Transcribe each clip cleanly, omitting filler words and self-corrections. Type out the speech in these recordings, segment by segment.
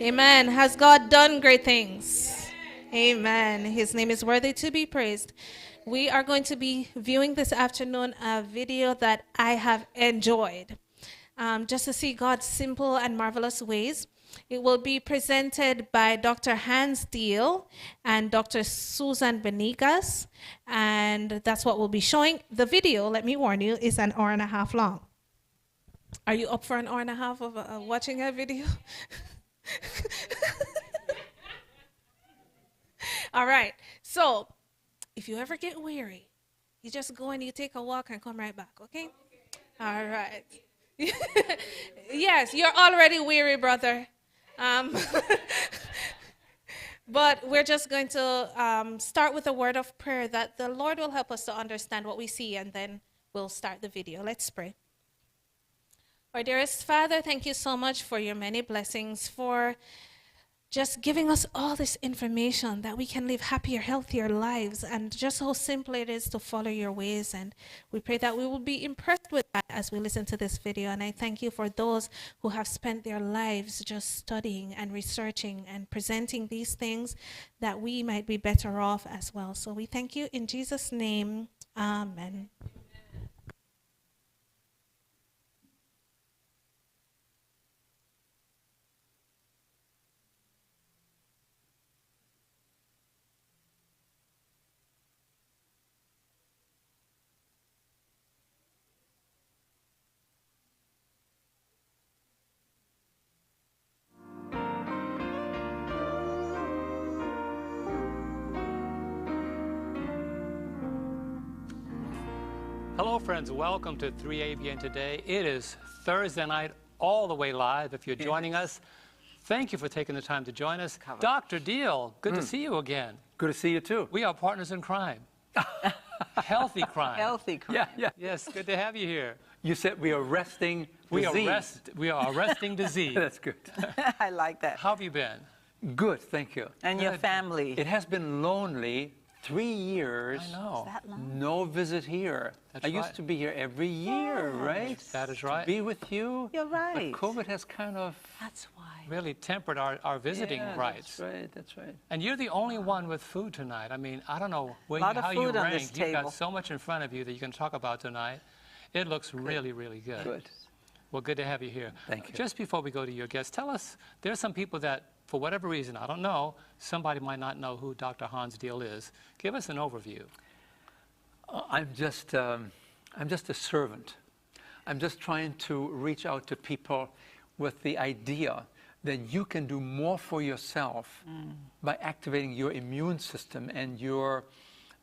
Amen. Has God done great things? Amen. His name is worthy to be praised. We are going to be viewing this afternoon a video that I have enjoyed, just to see God's simple and marvelous ways. It will be presented by Dr. Hans Diehl and Dr. Susan Benigas, and that's what we'll be showing. The video, let me warn you, is an hour and a half long. Are you up for an hour and a half of watching a video? All right. So if you ever get weary, you just go and you take a walk and come right back, okay? All right. Yes, you're already weary, brother. But we're just going to start with a word of prayer that the Lord will help us to understand what we see, and then we'll start the video. Let's pray. Our dearest Father, thank you so much for your many blessings, for just giving us all this information that we can live happier, healthier lives, and just how simple it is to follow your ways. And we pray that we will be impressed with that as we listen to this video. And I thank you for those who have spent their lives just studying and researching and presenting these things, that we might be better off as well. So we thank you in Jesus' name. Amen. Hello friends, welcome to 3ABN Today. It is Thursday night, all the way live. If you're joining us, thank you for taking the time to join us. Dr. Diehl, good to see you again. Good to see you too. We are partners in crime. Healthy crime. Healthy crime. Yeah. Yes, good to have you here. You said we are arresting disease. We are arresting disease. That's good. I like that. How have you been? Good, thank you. And your family. It has been lonely. 3 years. I know. Is that long? No visit here. That's I right. used to be here every year, right? That is right. To be with you. You're right. But COVID has kind of That's why. Really tempered our visiting rights. That's right. That's right. And you're the only one with food tonight. I mean, I don't know how you food on rank. this You've got table. so much in front of you that you can talk about tonight. It looks really, really good. Good. Well, good to have you here. Thank you. Just before we go to your guest, tell us, there's some people that, for whatever reason, I don't know, somebody might not know who Dr. Hans Diehl is. Give us an overview. I'm just a servant. I'm just trying to reach out to people with the idea that you can do more for yourself by activating your immune system and your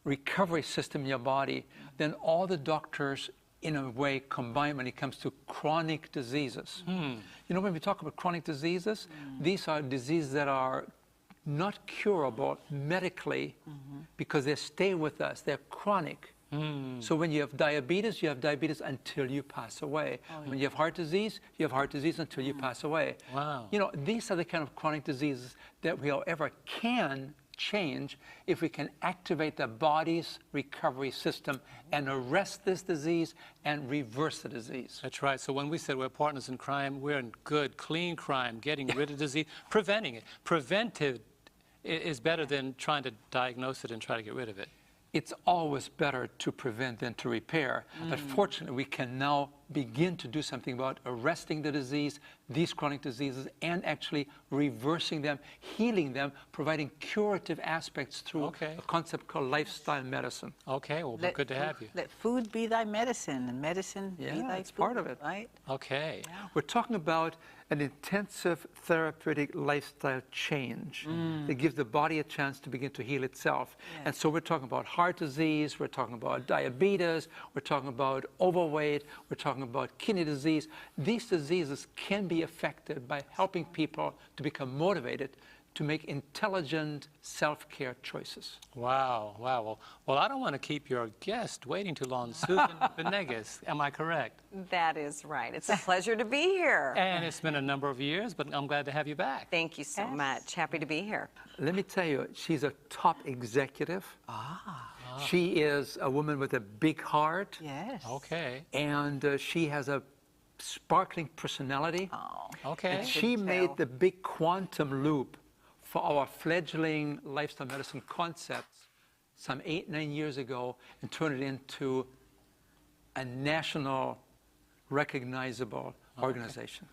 recovery system in your body than all the doctors in a way combined when it comes to chronic diseases. You know, when we talk about chronic diseases, these are diseases that are not curable medically because they stay with us. They're chronic. So when you have diabetes until you pass away. When you have heart disease, you have heart disease until you pass away. Wow. You know, these are the kind of chronic diseases that we, however, can change if we can activate the body's recovery system and arrest this disease and reverse the disease. That's right. So when we said we're partners in crime, we're in good, clean crime, getting rid of disease, preventing it. Preventive is better than trying to diagnose it and try to get rid of it. It's always better to prevent than to repair. But fortunately, we can now begin to do something about arresting the disease, these chronic diseases, and actually reversing them, healing them, providing curative aspects through a concept called lifestyle medicine. Okay, well, good to have you. Let food be thy medicine, and medicine be thy it's food, part of it. right? Okay. Yeah. We're talking about an intensive therapeutic lifestyle change that gives the body a chance to begin to heal itself. Yes. And so we're talking about heart disease, we're talking about diabetes, we're talking about overweight, we're talking about kidney disease. These diseases can be affected by helping people to become motivated to make intelligent self-care choices. Wow, wow. Well, I don't want to keep your guest waiting too long. Susan Venegas, am I correct? That is right. It's a pleasure to be here. And it's been a number of years, but I'm glad to have you back. Thank you so much. Happy to be here. Let me tell you, she's a top executive. She is a woman with a big heart. Yes. Okay. And she has a sparkling personality. Okay. And she made the big quantum loop for our fledgling lifestyle medicine concepts some 8-9 years ago and turned it into a national recognizable organization.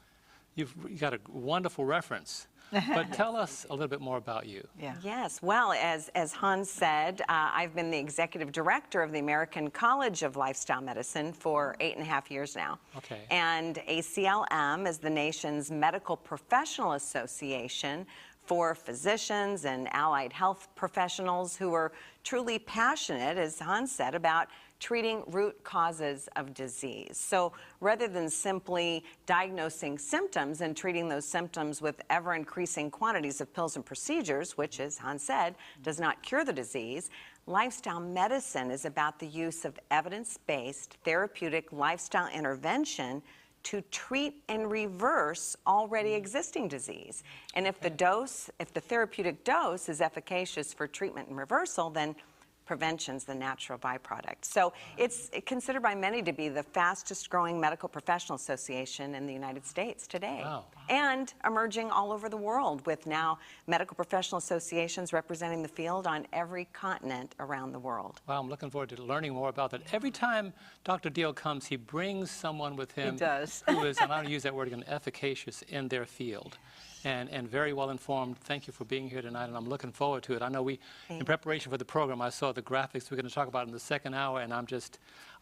You've got a wonderful reference. But tell us a little bit more about you. Yeah. Yes, well, as Hans said, I've been the executive director of the American College of Lifestyle Medicine for 8.5 years now. Okay. And ACLM is the nation's medical professional association for physicians and allied health professionals who are truly passionate, as Hans said, about treating root causes of disease. So rather than simply diagnosing symptoms and treating those symptoms with ever-increasing quantities of pills and procedures, which, as Hans said, does not cure the disease, lifestyle medicine is about the use of evidence-based therapeutic lifestyle intervention to treat and reverse already existing disease. And if the therapeutic dose is efficacious for treatment and reversal, then prevention's the natural byproduct. So it's considered by many to be the fastest growing medical professional association in the United States today. Wow. And emerging all over the world, with now medical professional associations representing the field on every continent around the world. Wow, I'm looking forward to learning more about that. Every time Dr. Diehl comes, he brings someone with him He does. who is, and I want to use that word again, efficacious in their field. And very well informed. Thank you for being here tonight, and I'm looking forward to it. I know in preparation for the program, I saw the graphics we're going to talk about in the second hour, and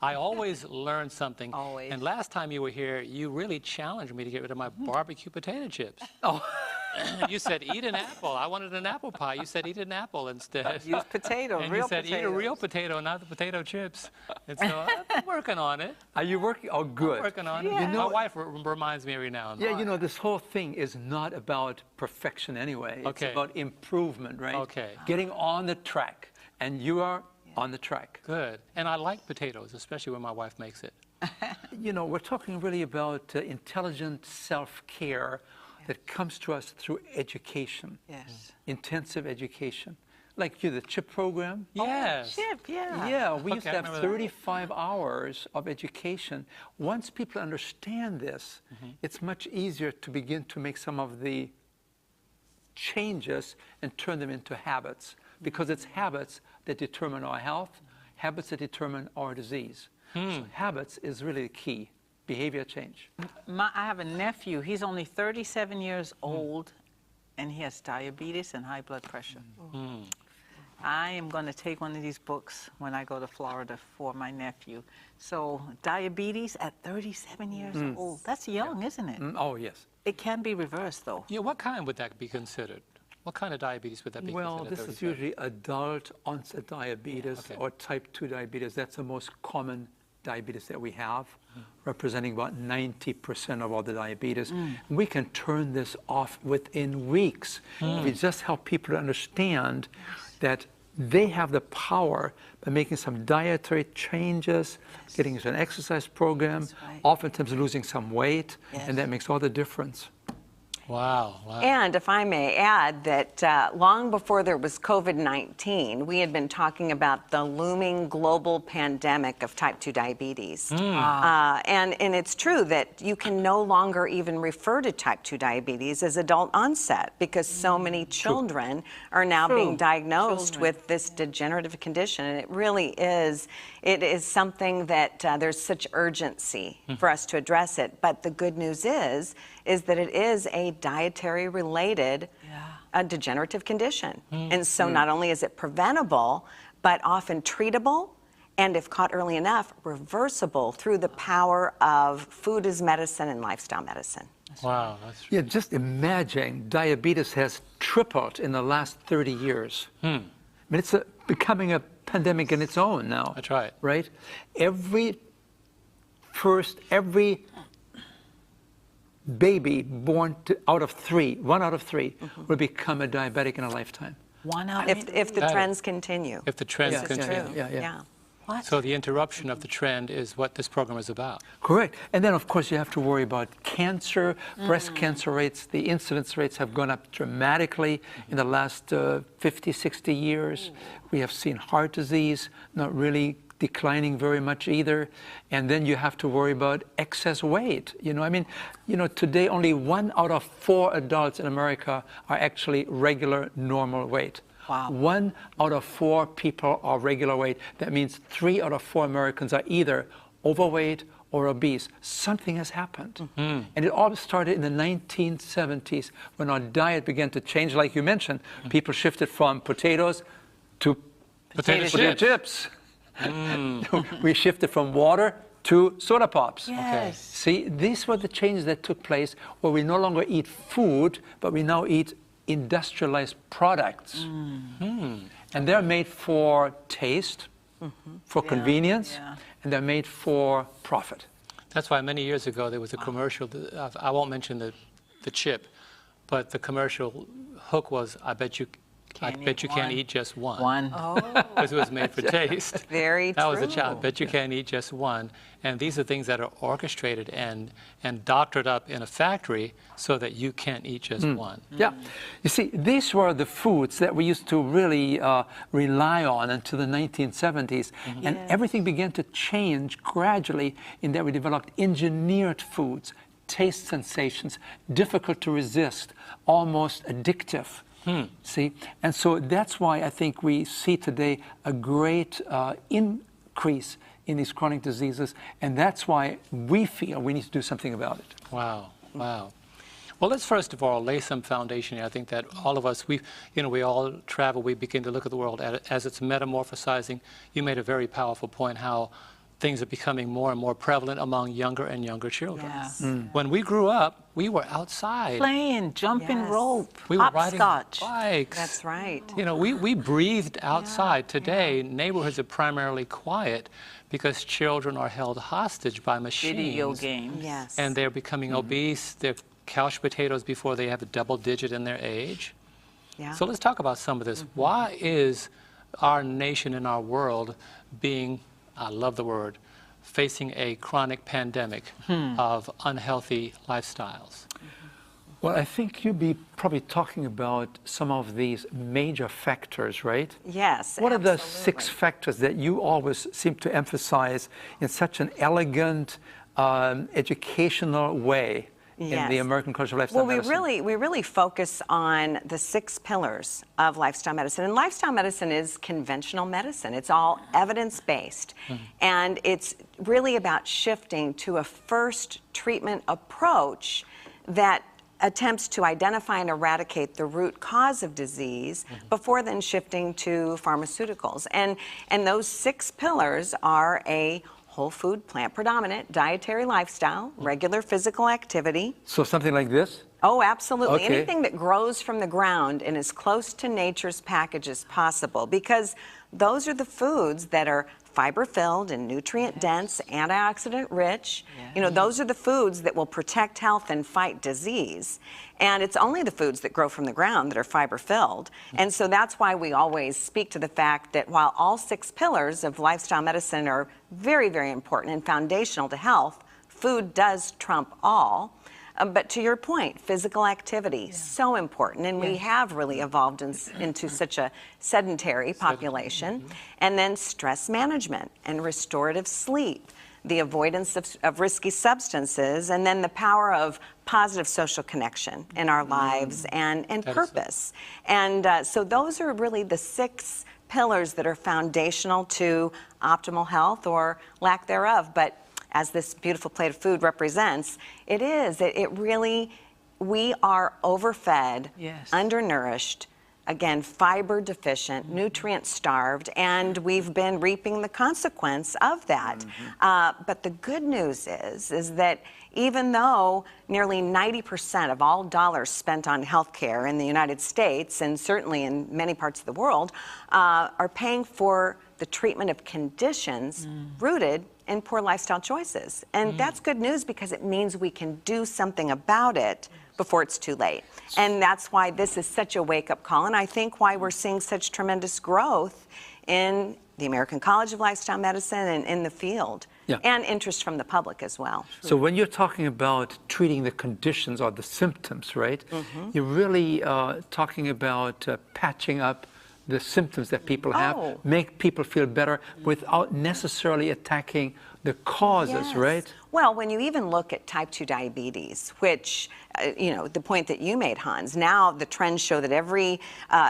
I always learn something. Always. And last time you were here, you really challenged me to get rid of my barbecue potato chips. Oh, You said, eat an apple. I wanted an apple pie. You said, eat an apple instead. Use potato, And real you said, eat a potatoes. real potato, not the potato chips. And so I'm working on it. are you working? Oh, good. I'm working on it. Yeah. My wife reminds me every now and then. Yeah, you know, this whole thing is not about perfection anyway. Okay. It's about improvement, right? Okay. Getting on the track. And you are on the track. Good. And I like potatoes, especially when my wife makes it. You know, we're talking really about intelligent self-care that comes to us through education, Yes. intensive education. Like the CHIP program. Yes. Chip, yeah. Yeah, we used Okay, to I have remember that. 35 hours of education. Once people understand this, it's much easier to begin to make some of the changes and turn them into habits, because it's habits that determine our health, habits that determine our disease. So habits is really the key, behavior change. I have a nephew. He's only 37 years old, and he has diabetes and high blood pressure. I am going to take one of these books when I go to Florida for my nephew. So diabetes at 37 years old, that's young, isn't it? Oh, yes. It can be reversed, though. Yeah, what kind would that be considered? What kind of diabetes would that be Well, considered? this is 37? usually adult onset diabetes Okay. or type 2 diabetes. That's the most common diabetes that we have, representing about 90% of all the diabetes. We can turn this off within weeks if we just help people to understand that they have the power by making some dietary changes, getting into an exercise program, right. oftentimes losing some weight, Yes. and that makes all the difference. Wow. And if I may add that long before there was COVID-19, we had been talking about the looming global pandemic of type 2 diabetes. And it's true that you can no longer even refer to type 2 diabetes as adult onset, because so many children are now being diagnosed with this degenerative condition. And it really is, something that there's such urgency for us to address it. But the good news is that it is a dietary related degenerative condition. And so not only is it preventable, but often treatable, and if caught early enough, reversible through the power of food as medicine and lifestyle medicine. Wow. That's Yeah, just imagine diabetes has tripled in the last 30 years. I mean, it's becoming a pandemic in its own now. That's right. Right? Every baby born out of three, 1 out of 3, will become a diabetic in a lifetime. If the That trends continue. if the trends Yeah, continue. yeah. What? So the interruption of the trend is what this program is about. Correct. And then, of course, you have to worry about cancer. Breast cancer rates, the incidence rates have gone up dramatically in the last 50, 60 years. We have seen heart disease not really declining very much either. And then you have to worry about excess weight. Today only 1 out of 4 adults in America are actually regular, normal weight. Wow. 1 out of 4 people are regular weight. That means 3 out of 4 Americans are either overweight or obese. Something has happened. And it all started in the 1970s when our diet began to change, like you mentioned. People shifted from potatoes to potato chips. We shifted from water to soda pops. Yes. See, these were the changes that took place where we no longer eat food, but we now eat industrialized products. And they're made for taste, for convenience, and they're made for profit. That's why many years ago there was a commercial, I won't mention the chip, but the commercial hook was, I bet you can't eat just one. Because it was made for taste. Very That true. was a child. Bet you can't eat just one. And these are things that are orchestrated and doctored up in a factory so that you can't eat just one. Yeah. You see, these were the foods that we used to really rely on until the 1970s. And everything began to change gradually in that we developed engineered foods, taste sensations, difficult to resist, almost addictive. See, and so that's why I think we see today a great increase in these chronic diseases, and that's why we feel we need to do something about it. Wow, wow. Well, let's first of all lay some foundation here. I think that all of us, we all travel, we begin to look at the world as it's metamorphosizing. You made a very powerful point how things are becoming more and more prevalent among younger and younger children. Yes. When we grew up, we were outside. Playing, jumping rope, We were riding hopscotch. bikes. That's right. We breathed outside. Today, neighborhoods are primarily quiet because children are held hostage by machines. Video games. Yes. And they're becoming obese. They're couch potatoes before they have a double digit in their age. Yeah. So let's talk about some of this. Why is our nation and our world being, I love the word, facing a chronic pandemic of unhealthy lifestyles? Well, I think you'd be probably talking about some of these major factors, right? Yes. What are the absolutely. 6 factors that you always seem to emphasize in such an elegant, educational way in the American College of Lifestyle Well, Medicine? we really focus on the 6 pillars of lifestyle medicine. And lifestyle medicine is conventional medicine. It's all evidence-based. And it's really about shifting to a first treatment approach that attempts to identify and eradicate the root cause of disease before then shifting to pharmaceuticals. And those 6 pillars are a whole food, plant predominant, dietary lifestyle, regular physical activity. So something like this? Oh, absolutely. Okay. Anything that grows from the ground and as close to nature's package as possible, because those are the foods that are fiber-filled and nutrient-dense, antioxidant-rich. Those are the foods that will protect health and fight disease. And it's only the foods that grow from the ground that are fiber-filled. And so that's why we always speak to the fact that while all 6 pillars of lifestyle medicine are very, very important and foundational to health, food does trump all. But to your point, physical activity, so important. And we have really evolved into such a sedentary population. And then stress management and restorative sleep, the avoidance of risky substances, and then the power of positive social connection in our lives and purpose. And so those are really the 6 pillars that are foundational to optimal health or lack thereof. But as this beautiful plate of food represents, it really, we are overfed, undernourished, again, fiber deficient, nutrient starved, and we've been reaping the consequence of that. But the good news is that even though nearly 90% of all dollars spent on healthcare in the United States, and certainly in many parts of the world, are paying for the treatment of conditions rooted in poor lifestyle choices. And that's good news because it means we can do something about it before it's too late. And that's why this is such a wake-up call, and I think why we're seeing such tremendous growth in the American College of Lifestyle Medicine and in the field, and interest from the public as well. So when you're talking about treating the conditions or the symptoms, right, you're really talking about patching up the symptoms that people have, Oh. make people feel better without necessarily attacking the causes, Yes. right? Well, when you even look at type 2 diabetes, which, the point that you made, Hans, now the trends show that every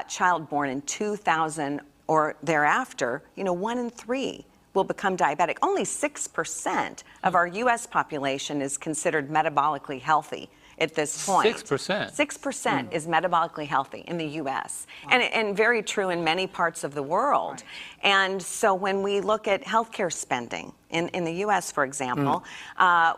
child born in 2000 or thereafter, 1 in 3 will become diabetic. Only 6% of our U.S. population is considered metabolically healthy at this point. 6%? 6% is metabolically healthy in the U.S. And very true in many parts of the world. And so when we look at healthcare spending in the U.S., for example,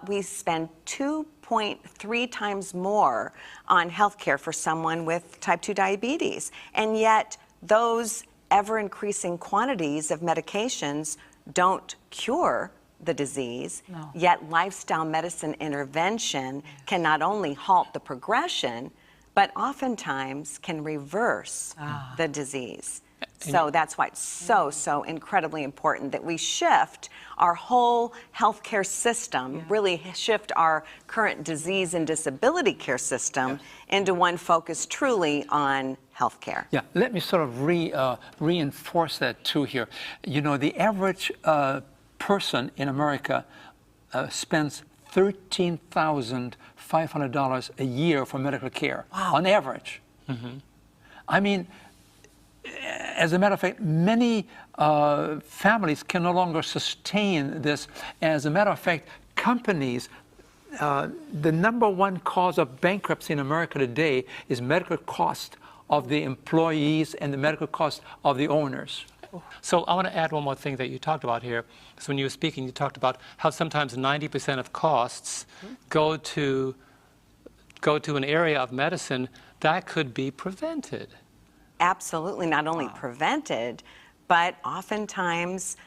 we spend 2.3 times more on healthcare for someone with type 2 diabetes. And yet those ever-increasing quantities of medications don't cure the disease, yet lifestyle medicine intervention can not only halt the progression, but oftentimes can reverse the disease. So that's why it's so incredibly important that we shift our whole healthcare system, really shift our current disease and disability care system into one focused truly on healthcare. Yeah, let me sort of reinforce that too here. The average person in America spends $13,500 a year for medical care, on average. I mean, as a matter of fact, many families can no longer sustain this. As a matter of fact, companies, the number one cause of bankruptcy in America today is medical cost of the employees and the medical cost of the owners. So I want to add one more thing that you talked about here. So when you were speaking, you talked about how sometimes 90% of costs go to an area of medicine that could be prevented. Absolutely, not only prevented, but oftentimes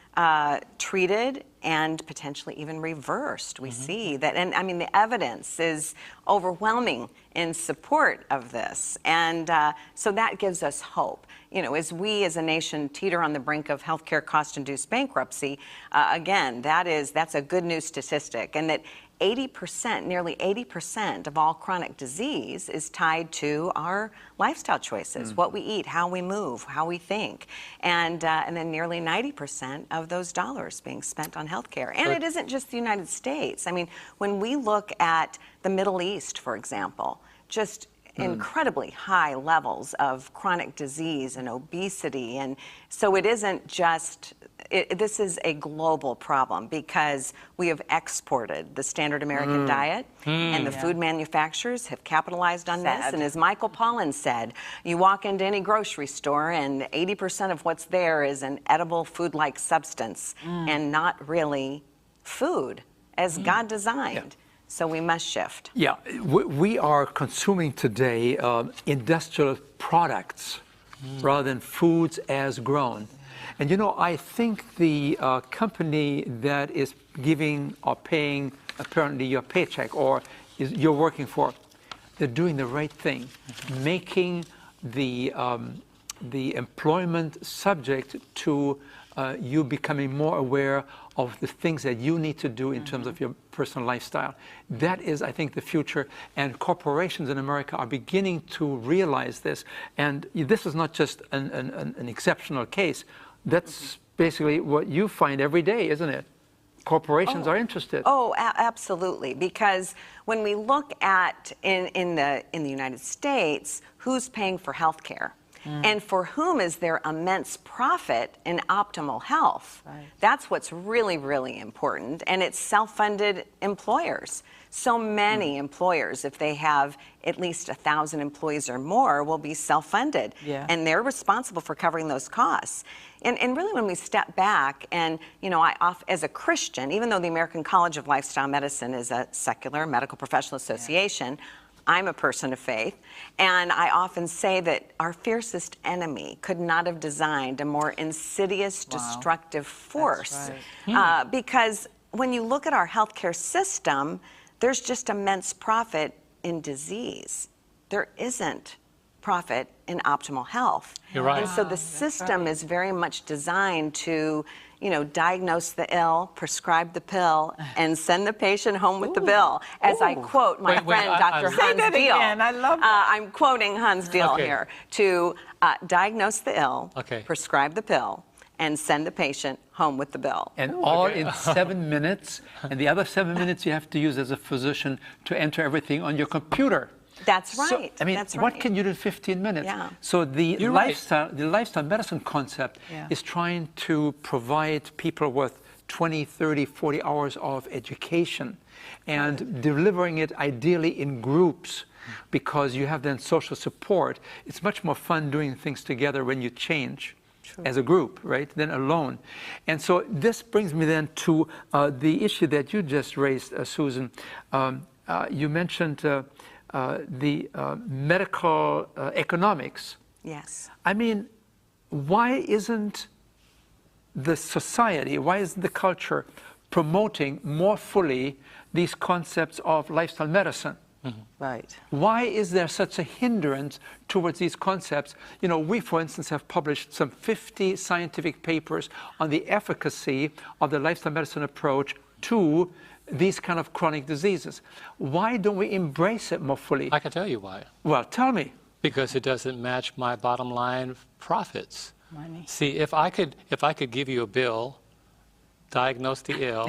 treated and potentially even reversed. We see that, and I mean, the evidence is overwhelming in support of this. And so that gives us hope. As we as a nation teeter on the brink of healthcare cost-induced bankruptcy, again, that's a good news statistic. And that 80%, nearly 80% of all chronic disease is tied to our lifestyle choices, what we eat, how we move, how we think, and then nearly 90% of those dollars being spent on healthcare. And it isn't just the United States. I mean, when we look at the Middle East, for example, just incredibly high levels of chronic disease and obesity. And so it isn't just, this is a global problem because we have exported the standard American diet and the food manufacturers have capitalized on this. And as Michael Pollan said, you walk into any grocery store and 80% of what's there is an edible food-like substance and not really food as God designed. So we must shift. Yeah, we are consuming today industrial products rather than foods as grown. And I think the company that is giving or paying apparently your paycheck or you're working for, they're doing the right thing, making the employment subject to you becoming more aware of the things that you need to do in terms of your personal lifestyle. That is, I think, the future, and corporations in America are beginning to realize this. And this is not just an exceptional case. That's basically what you find every day, isn't it? Corporations are interested. Oh, absolutely. Because when we look at in the United States, who's paying for health care? And for whom is there immense profit in optimal health? That's what's really, really important. And it's self-funded employers. So many employers, if they have at least 1,000 employees or more, will be self-funded. And they're responsible for covering those costs. And really when we step back and, as a Christian, even though the American College of Lifestyle Medicine is a secular medical professional association, I'm a person of faith, and I often say that our fiercest enemy could not have designed a more insidious, destructive force. Because when you look at our healthcare system, there's just immense profit in disease. There isn't profit in optimal health. You're right. And so the system is very much designed to, diagnose the ill, prescribe the pill, and send the patient home with the bill. As I quote my friend, Dr. Hans Diehl. Again. I love that. I'm quoting Hans Diehl here. To diagnose the ill, prescribe the pill, and send the patient home with the bill. And all in 7 minutes. And the other 7 minutes you have to use as a physician to enter everything on your computer. That's right. So, I mean, that's what right. can you do in 15 minutes? Yeah. So the lifestyle medicine concept is trying to provide people with 20, 30, 40 hours of education and delivering it ideally in groups, because you have then social support. It's much more fun doing things together when you change as a group, right, than alone. And so this brings me then to the issue that you just raised, Susan. You mentioned the medical economics. Yes. I mean, why isn't the society, why isn't the culture promoting more fully these concepts of lifestyle medicine? Right. Why is there such a hindrance towards these concepts? We, for instance, have published some 50 scientific papers on the efficacy of the lifestyle medicine approach to these kind of chronic diseases. Why don't we embrace it more fully? I can tell you why. Well, tell me. Because it doesn't match my bottom line profits. Money. See, if I could give you a bill, diagnose the ill,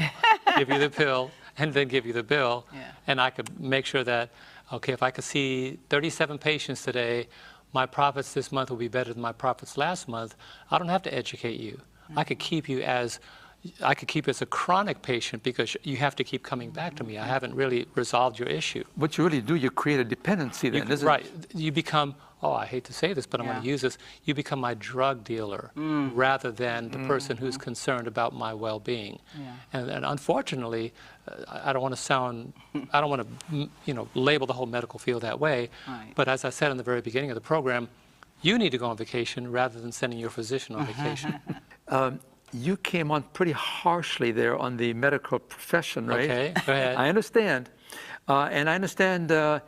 give you the pill, and then give you the bill, and I could make sure that, okay, if I could see 37 patients today, my profits this month will be better than my profits last month. I don't have to educate you. I could keep you as a chronic patient, because you have to keep coming back to me. I haven't really resolved your issue. What you really do, you create a dependency then, isn't it? Right. You become, I hate to say this, but I'm going to use this. You become my drug dealer rather than the person who's concerned about my well-being. And unfortunately, I don't want to label the whole medical field that way. Right. But as I said in the very beginning of the program, you need to go on vacation rather than sending your physician on vacation. You came on pretty harshly there on the medical profession, right? Okay, go ahead. I understand. And I understand the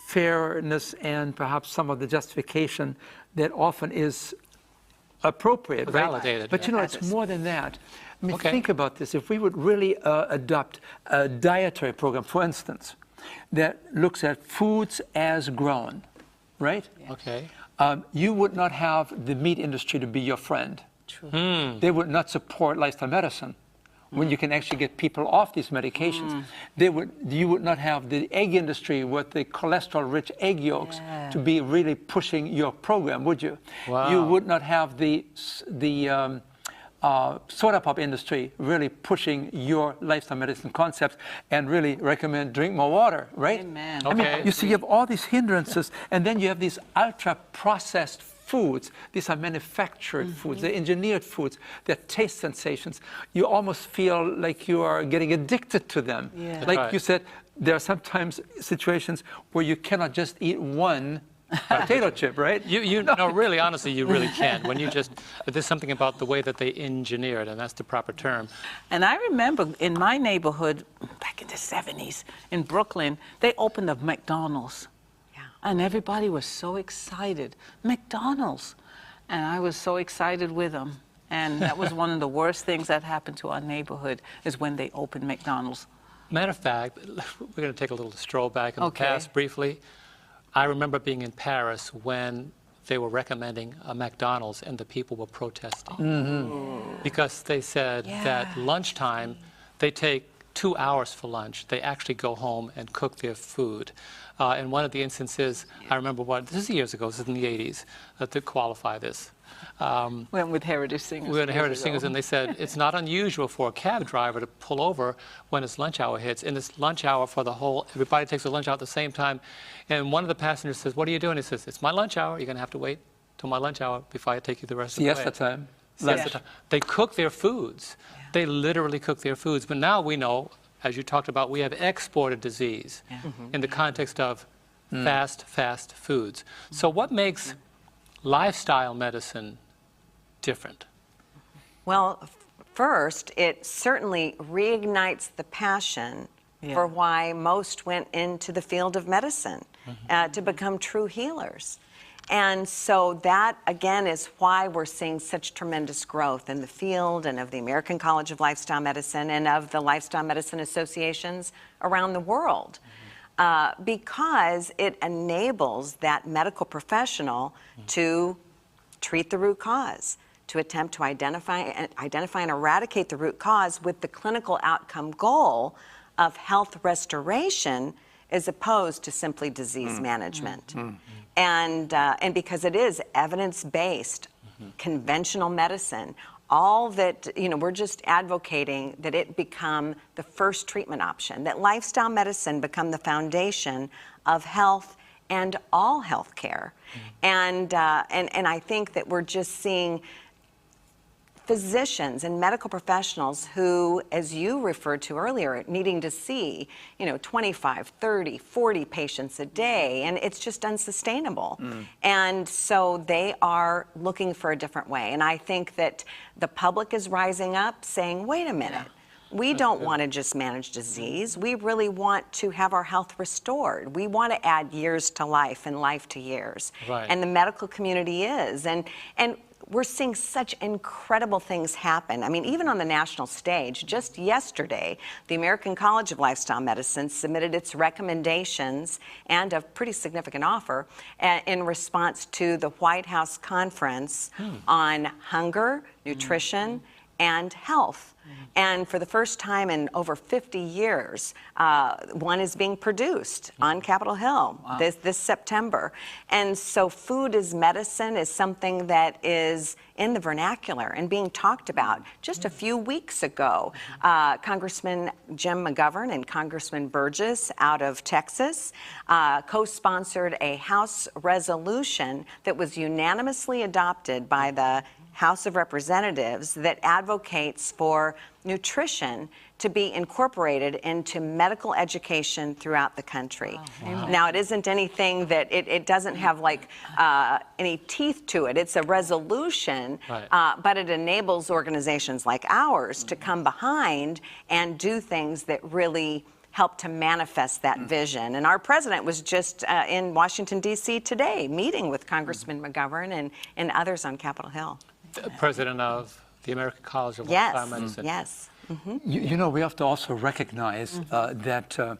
fairness and perhaps some of the justification that often is appropriate, right? Validated. But it's more than that. I mean, think about this. If we would really adopt a dietary program, for instance, that looks at foods as grown, right? Okay. You would not have the meat industry to be your friend. True. They would not support lifestyle medicine when you can actually get people off these medications. You would not have the egg industry with the cholesterol-rich egg yolks to be really pushing your program, would you? Wow. You would not have the soda pop industry really pushing your lifestyle medicine concepts and really recommend drink more water, right? Amen. I mean, you see, you have all these hindrances, and then you have these ultra-processed foods. These are manufactured foods, they're engineered foods, they're taste sensations. You almost feel like you are getting addicted to them. Yeah. Like you said, there are sometimes situations where you cannot just eat one potato chip, right? No, really, honestly, you really can't. There's something about the way that they engineer it, and that's the proper term. And I remember in my neighborhood, back in the 70s, in Brooklyn, they opened a McDonald's. And everybody was so excited. McDonald's. And I was so excited with them. And that was one of the worst things that happened to our neighborhood, is when they opened McDonald's. Matter of fact, we're going to take a little stroll back in the past briefly. I remember being in Paris when they were recommending a McDonald's and the people were protesting. Because they said that lunchtime, they take 2 hours for lunch. They actually go home and cook their food. In one of the instances, I remember this is years ago, this is in the 80s, to qualify this. Went with Heritage Singers. We went to Heritage Singers, and they said it's not unusual for a cab driver to pull over when it's lunch hour hits. And it's lunch hour for everybody takes their lunch hour at the same time. And one of the passengers says, "What are you doing?" He says, "It's my lunch hour. You're going to have to wait till my lunch hour before I take you the rest of the way." Siesta time. Siesta time. They cook their foods. They literally cook their foods. But now we know, as you talked about, we have exported disease in the context of fast foods. So what makes lifestyle medicine different? Well, first, it certainly reignites the passion for why most went into the field of medicine, to become true healers. And so that, again, is why we're seeing such tremendous growth in the field and of the American College of Lifestyle Medicine and of the lifestyle medicine associations around the world. Because it enables that medical professional to treat the root cause, to attempt to identify and eradicate the root cause with the clinical outcome goal of health restoration as opposed to simply disease management. And because it is evidence-based, conventional medicine, all that, we're just advocating that it become the first treatment option, that lifestyle medicine become the foundation of health and all health care. And I think that we're just seeing physicians and medical professionals who, as you referred to earlier, needing to see, 25, 30, 40 patients a day, and it's just unsustainable. And so they are looking for a different way. And I think that the public is rising up saying, wait a minute, we don't want to just manage disease. We really want to have our health restored. We want to add years to life and life to years. Right. And the medical community is. And we're seeing such incredible things happen. I mean, even on the national stage, just yesterday, the American College of Lifestyle Medicine submitted its recommendations and a pretty significant offer in response to the White House conference on hunger, nutrition, and health. And for the first time in over 50 years, one is being produced on Capitol Hill this September. And so food as medicine is something that is in the vernacular and being talked about. Just a few weeks ago, Congressman Jim McGovern and Congressman Burgess out of Texas co-sponsored a House resolution that was unanimously adopted by the House of Representatives that advocates for nutrition to be incorporated into medical education throughout the country. Wow. Now, it isn't anything that, it doesn't have like any teeth to it. It's a resolution, but it enables organizations like ours to come behind and do things that really help to manifest that vision. And our president was just in Washington, D.C. today, meeting with Congressman McGovern and others on Capitol Hill. President of the American College of Lifestyle Medicine. Yes. We have to also recognize that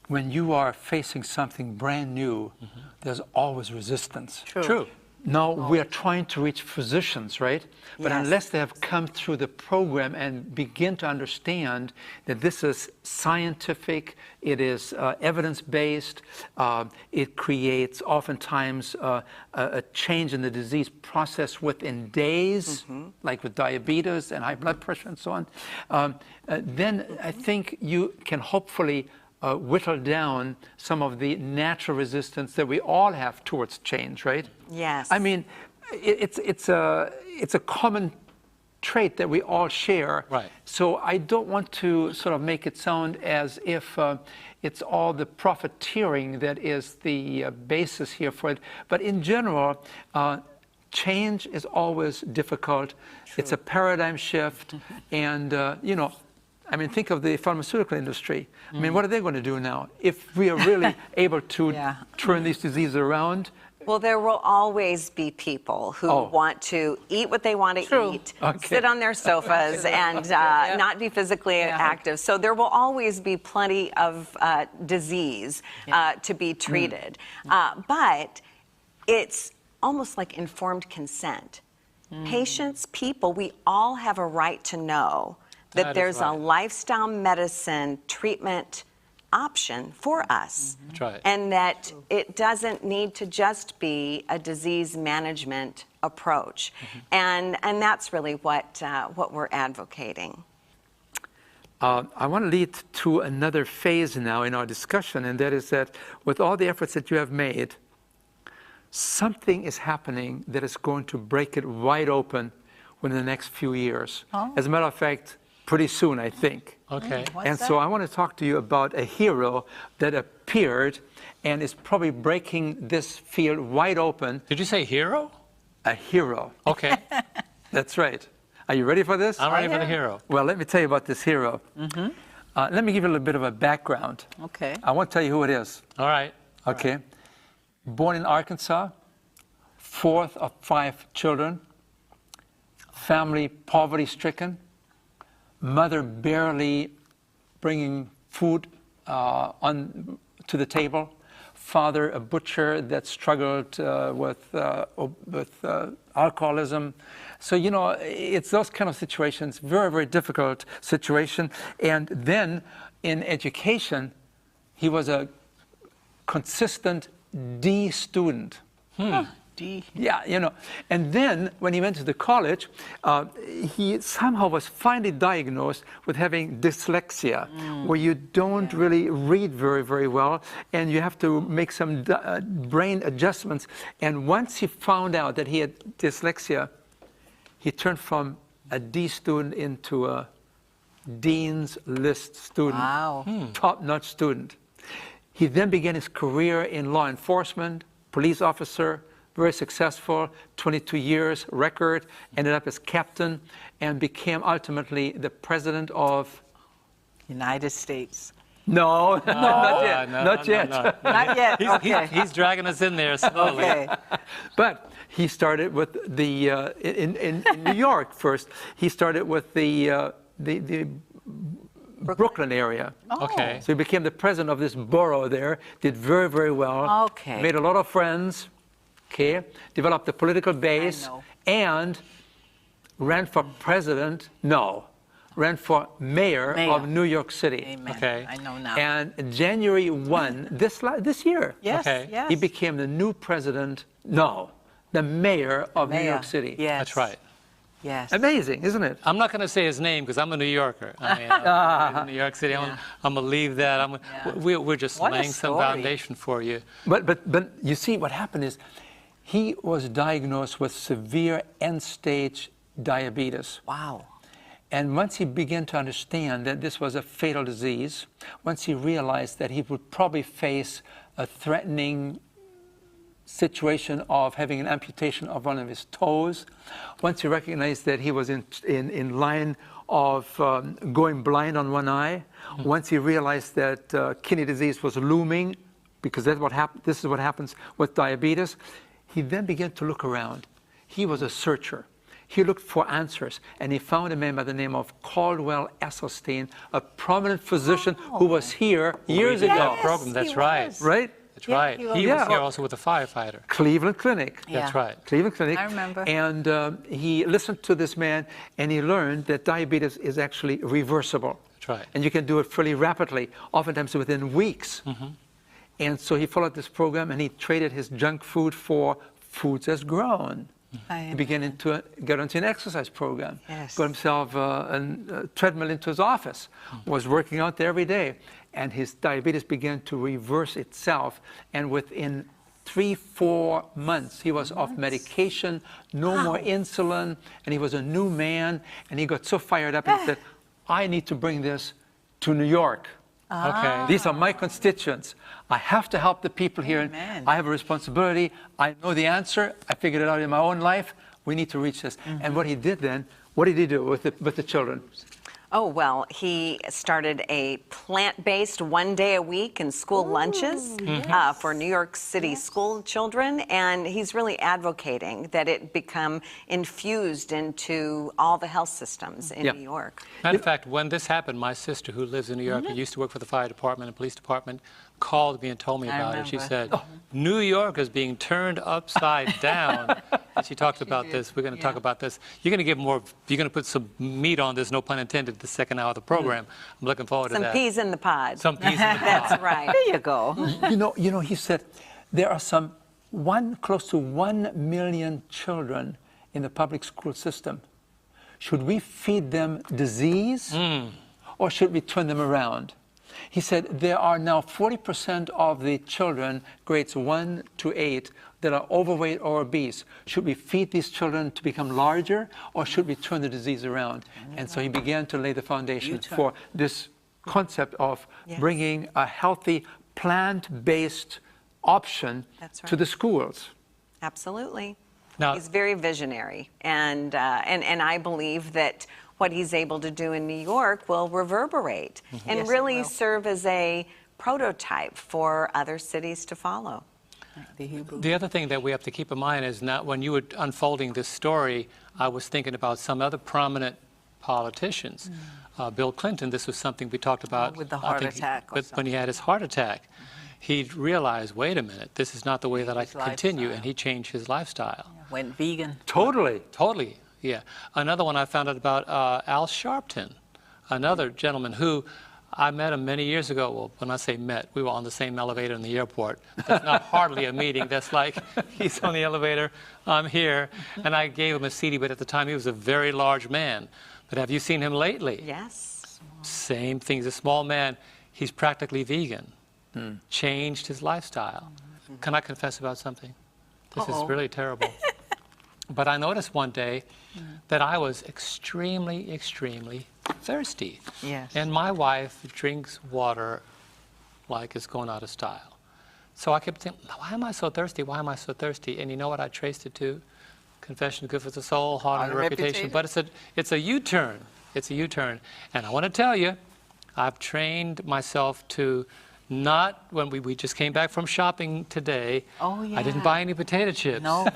when you are facing something brand new, there's always resistance. True. Now, we are trying to reach physicians, right? But unless they have come through the program and begin to understand that this is scientific, it is evidence-based, it creates oftentimes a change in the disease process within days, like with diabetes and high blood pressure and so on, then I think you can hopefully whittle down some of the natural resistance that we all have towards change, right? Yes. I mean, it's a common trait that we all share. Right. So I don't want to sort of make it sound as if it's all the profiteering that is the basis here for it. But in general, change is always difficult. True. It's a paradigm shift, and I mean, think of the pharmaceutical industry. I mean, what are they going to do now if we are really able to turn these diseases around? Well, there will always be people who want to eat what they want to eat, sit on their sofas, and not be physically active. So there will always be plenty of disease to be treated. But it's almost like informed consent. Patients, people, we all have a right to know that there's a lifestyle medicine treatment option for us. That's right. And that it doesn't need to just be a disease management approach. And that's really what we're advocating. I want to lead to another phase now in our discussion, and that is that with all the efforts that you have made, something is happening that is going to break it wide open within the next few years. As a matter of fact, pretty soon, I think. Okay. And so I want to talk to you about a hero that appeared and is probably breaking this field wide open. Did you say hero? A hero. Okay. That's right. Are you ready for this? I'm ready for the hero. Well, let me tell you about this hero. Let me give you a little bit of a background. Okay. I won't tell you who it is. All right. Okay. Born in Arkansas, fourth of 5 children, family poverty-stricken, mother barely bringing food to the table, father a butcher that struggled with alcoholism. So, you know, it's those kind of situations, very, very difficult situation. And then in education, he was a consistent D student. D. Yeah, you know. And then when he went to the college, he somehow was finally diagnosed with having dyslexia, where you don't really read very, very well, and you have to make some brain adjustments. And once he found out that he had dyslexia, he turned from a D student into a Dean's List student. Wow. Top-notch student. He then began his career in law enforcement, police officer, very successful, 22 years record, ended up as captain, and became ultimately the president of... United States. No, not yet. Not yet. Not yet. Okay. He's dragging us in there slowly. Okay. But he started with the in New York first. He started with the Brooklyn area. Okay. So he became the president of this borough there. Did very, very well. Okay. Made a lot of friends. Okay. Developed a political base, know. and ran for president. No, ran for mayor of New York City. Amen. Okay. I know now. And January 1 this year. Yes. Okay. Yes. He became the new president, the mayor of New York City. Yes. That's right. Yes. Amazing, isn't it? I'm not going to say his name because I'm a New Yorker. I mean, I'm in New York City. I'm going to leave that. We're just What a laying some story. foundation for you. But you see, what happened is he was diagnosed with severe end-stage diabetes. Wow. And once he began to understand that this was a fatal disease, once he realized that he would probably face a threatening situation of having an amputation of one of his toes, once he recognized that he was in line of going blind on one eye, once he realized that kidney disease was looming, because that's what this is what happens with diabetes, he then began to look around. He was a searcher. He looked for answers, and he found a man by the name of Caldwell Esselstyn, a prominent physician who was here years ago. That program. That's right. Right? That's Yeah, right. he was. He was Yeah. here also with a firefighter. Cleveland Clinic. That's Yeah. right. Cleveland Clinic. I remember. And he listened to this man, and he learned that diabetes is actually reversible. That's right. And you can do it fairly rapidly, oftentimes within weeks. And so he followed this program, and he traded his junk food for foods as grown. He began to get into an exercise program. Yes. Got himself a treadmill into his office, was working out there every day. And his diabetes began to reverse itself. And within 3-4 months, he was off medication, no more insulin, and he was a new man. And he got so fired up and said, I need to bring this to New York. Okay. These are my constituents. I have to help the people here. Amen. I have a responsibility. I know the answer. I figured it out in my own life. We need to reach this. And what he did then, what did he do with the children? Oh, well, he started a plant-based 1 day a week in school lunches for New York City school children, and he's really advocating that it become infused into all the health systems in New York. Matter of fact, when this happened, my sister, who lives in New York and used to work for the fire department and police department, called me and told me about it. She said, New York is being turned upside down. And she talked about this. We're going to talk about this. You're going to give more, you're going to put some meat on this, no pun intended, the second hour of the program. I'm looking forward to that. Some peas in the pod. Some peas in the pod. That's right. There you go. You know, he said there are close to 1 million children in the public school system. Should we feed them disease or should we turn them around? He said there are now 40% of the children, grades 1 to 8, that are overweight or obese. Should we feed these children to become larger, or should we turn the disease around? And so he began to lay the foundation for this concept of bringing a healthy, plant-based option to the schools. Absolutely. Now- He's very visionary, and I believe that what he's able to do in New York will reverberate and Yes, it really will. serve as a prototype for other cities to follow. The Hebrew. The other thing that we have to keep in mind is not when you were unfolding this story, I was thinking about some other prominent politicians. Bill Clinton, this was something we talked about. With the I heart think, attack or when he had his heart attack. He realized, wait a minute, this is not the way that I His can continue, lifestyle. and he changed his lifestyle. Went vegan. Totally. Totally, yeah. Another one I found out about, Al Sharpton, another gentleman who I met him many years ago. Well, when I say met, we were on the same elevator in the airport. That's not hardly a meeting. That's like he's on the elevator, I'm here, and I gave him a CD, but at the time he was a very large man. But have you seen him lately? Yes. Same thing. He's a small man. He's practically vegan. Changed his lifestyle. Can I confess about something? This is really terrible. But I noticed one day that I was extremely, extremely thirsty. Yes. And my wife drinks water like it's going out of style. So I kept thinking, why am I so thirsty? Why am I so thirsty? And you know what I traced it to? Confession good for the soul, heart and reputation. But it's a U-turn. It's a U-turn. And I want to tell you, I've trained myself to not, when we just came back from shopping today, Oh, yeah. I didn't buy any potato chips. No.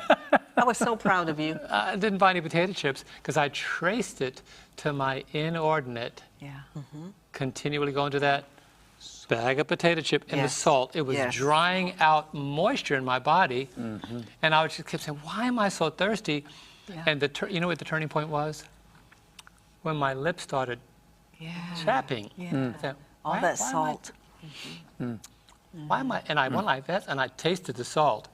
I was so proud of you. I didn't buy any potato chips because I traced it to my inordinate, Yeah. continually going to that bag of potato chip and the Yes. salt. It was Yes. drying out moisture in my body. And I just kept saying, why am I so thirsty? Yeah. And you know what the turning point was? When my lips started Yeah. chapping. Yeah. I thought, All why- that why am I- salt. Why am I? And I went like that, and I tasted the salt.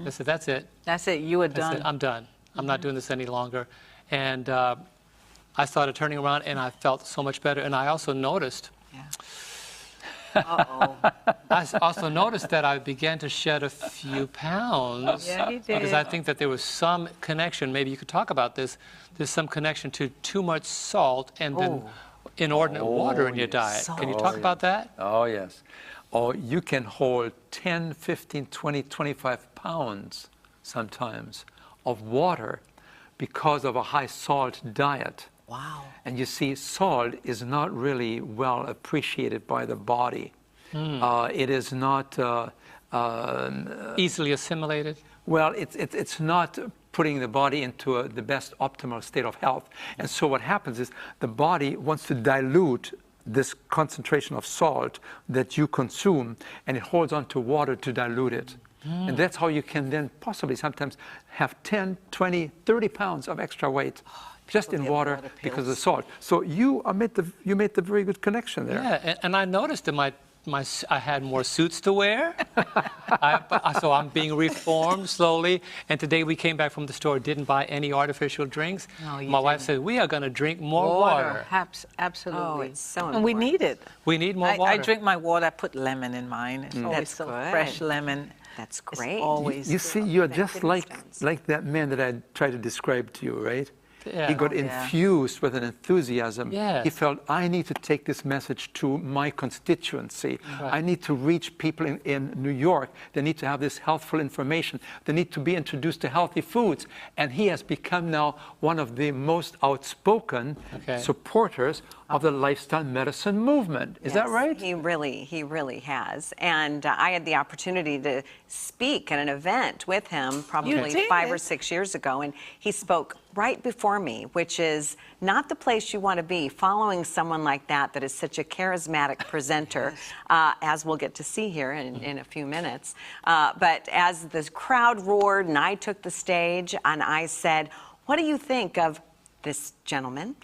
I said, "That's it. That's it. You were That's done. it. I'm done. I'm not doing this any longer." And I started turning around, and I felt so much better. And I also noticed. Yeah. Uh-oh. I also noticed that I began to shed a few pounds. Yeah, you Because did. I think that there was some connection. Maybe you could talk about this. There's some connection to too much salt and then inordinate water in your diet. Can you talk about that? Oh, yes. Or you can hold 10, 15, 20, 25 pounds sometimes of water because of a high salt diet. Wow. And you see, salt is not really well appreciated by the body. It is not, Easily assimilated. well, it's not putting the body into the best optimal state of health. And so what happens is the body wants to dilute this concentration of salt that you consume, and it holds on to water to dilute it. And that's how you can then possibly sometimes have 10, 20, 30 pounds of extra weight just in get water water because of pills. the salt. So you made the very good connection there. Yeah, and I noticed that I had more suits to wear. So I'm being reformed slowly. And today we came back from the store, didn't buy any artificial drinks. No, you My wife didn't. said, we are going to drink more water. Absolutely. Oh, it's so And we important. need it. We need more I water. drink my water. I put lemon in mine. It's always That's so good. fresh lemon. That's It's great. always You see, you're Thank just goodness stones. like that man that I tried to describe to you, right? Yeah. He got Oh, yeah. infused with an enthusiasm. Yes. He felt, I need to take this message to my constituency. Right. I need to reach people in New York. They need to have this healthful information. They need to be introduced to healthy foods. And he has become now one of the most outspoken supporters of the lifestyle medicine movement. Is that Yes, right? He really has. And I had the opportunity to speak at an event with him probably did? 5 or 6 years ago, and he spoke right before me, which is not the place you want to be, following someone like that is such a charismatic presenter, as we'll get to see here in a few minutes. But as the crowd roared and I took the stage and I said, what do you think of this gentleman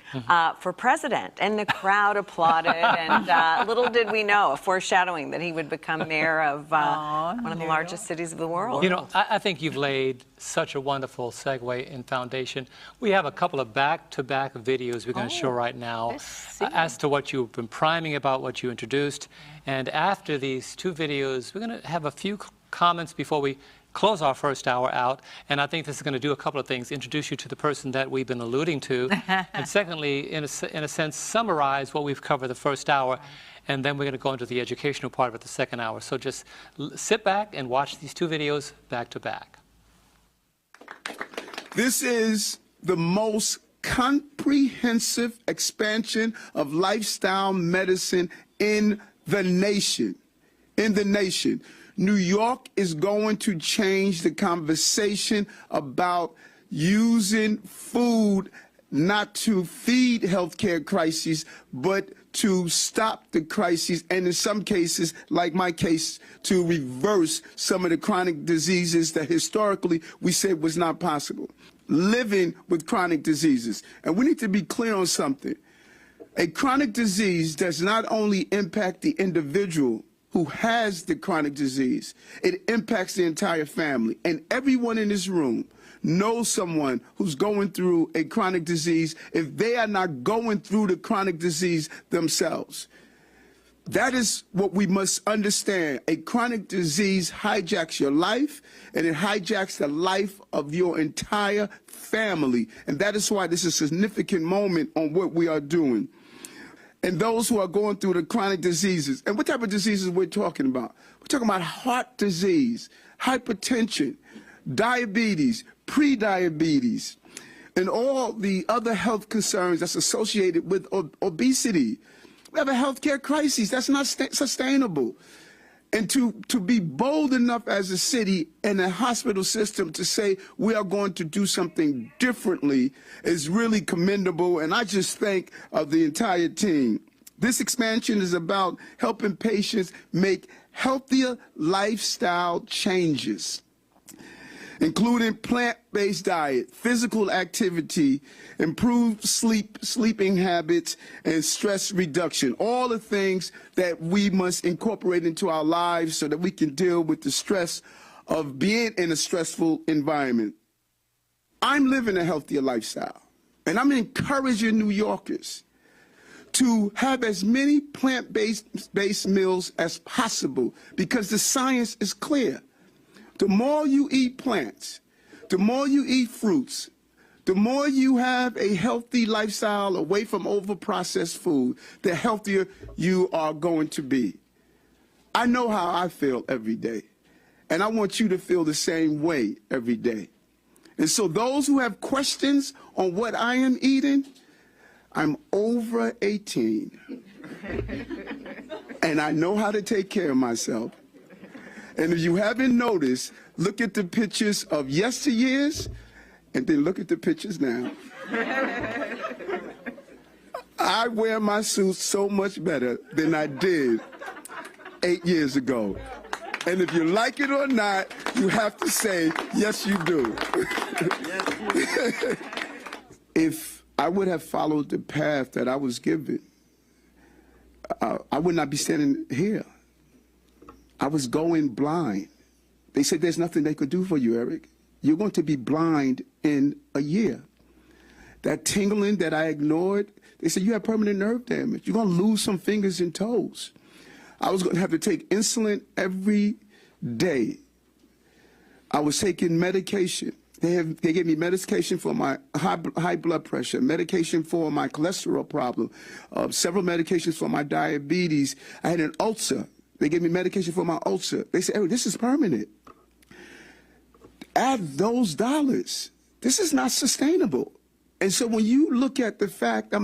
for president? And the crowd applauded, and little did we know, a foreshadowing that he would become mayor of one of the largest cities of the world. You know, I think you've laid such a wonderful segue and foundation. We have a couple of back-to-back videos we're going to show right now as to what you've been priming about, what you introduced. And after these two videos, we're going to have a few comments before we close our first hour out, and I think this is going to do a couple of things: introduce you to the person that we've been alluding to, and secondly, in a sense, summarize what we've covered the first hour, and then we're going to go into the educational part of it the second hour. So just sit back and watch these two videos back to back. This is the most comprehensive expansion of lifestyle medicine in the nation. New York is going to change the conversation about using food not to feed healthcare crises, but to stop the crises, and in some cases, like my case, to reverse some of the chronic diseases that historically we said was not possible. Living with chronic diseases. And we need to be clear on something. A chronic disease does not only impact the individual who has the chronic disease, it impacts the entire family. And everyone in this room knows someone who's going through a chronic disease if they are not going through the chronic disease themselves. That is what we must understand. A chronic disease hijacks your life, and it hijacks the life of your entire family. And that is why this is a significant moment on what we are doing. And those who are going through the chronic diseases, and what type of diseases we're talking about? We're talking about heart disease, hypertension, diabetes, pre-diabetes, and all the other health concerns that's associated with obesity. We have a healthcare crisis that's not sustainable. And to be bold enough as a city and a hospital system to say we are going to do something differently is really commendable, and I just thank the entire team. This expansion is about helping patients make healthier lifestyle changes, including plant-based diet, physical activity, improved sleeping habits, and stress reduction. All the things that we must incorporate into our lives so that we can deal with the stress of being in a stressful environment. I'm living a healthier lifestyle, and I'm encouraging New Yorkers to have as many plant-based meals as possible because the science is clear. The more you eat plants, the more you eat fruits, the more you have a healthy lifestyle away from over-processed food, the healthier you are going to be. I know how I feel every day, and I want you to feel the same way every day. And so those who have questions on what I am eating, I'm over 18, and I know how to take care of myself. And if you haven't noticed, look at the pictures of yesteryears and then look at the pictures now. I wear my suits so much better than I did 8 years ago. And if you like it or not, you have to say, yes, you do. If I would have followed the path that I was given, I would not be standing here. I was going blind. They said there's nothing they could do for you, Eric. You're going to be blind in a year. That tingling that I ignored, they said you have permanent nerve damage. You're going to lose some fingers and toes. I was going to have to take insulin every day. I was taking medication. They gave me medication for my high blood pressure, medication for my cholesterol problem, several medications for my diabetes. I had an ulcer. They gave me medication for my ulcer. They said, Eric, this is permanent. Add those dollars. This is not sustainable. And so when you look at the fact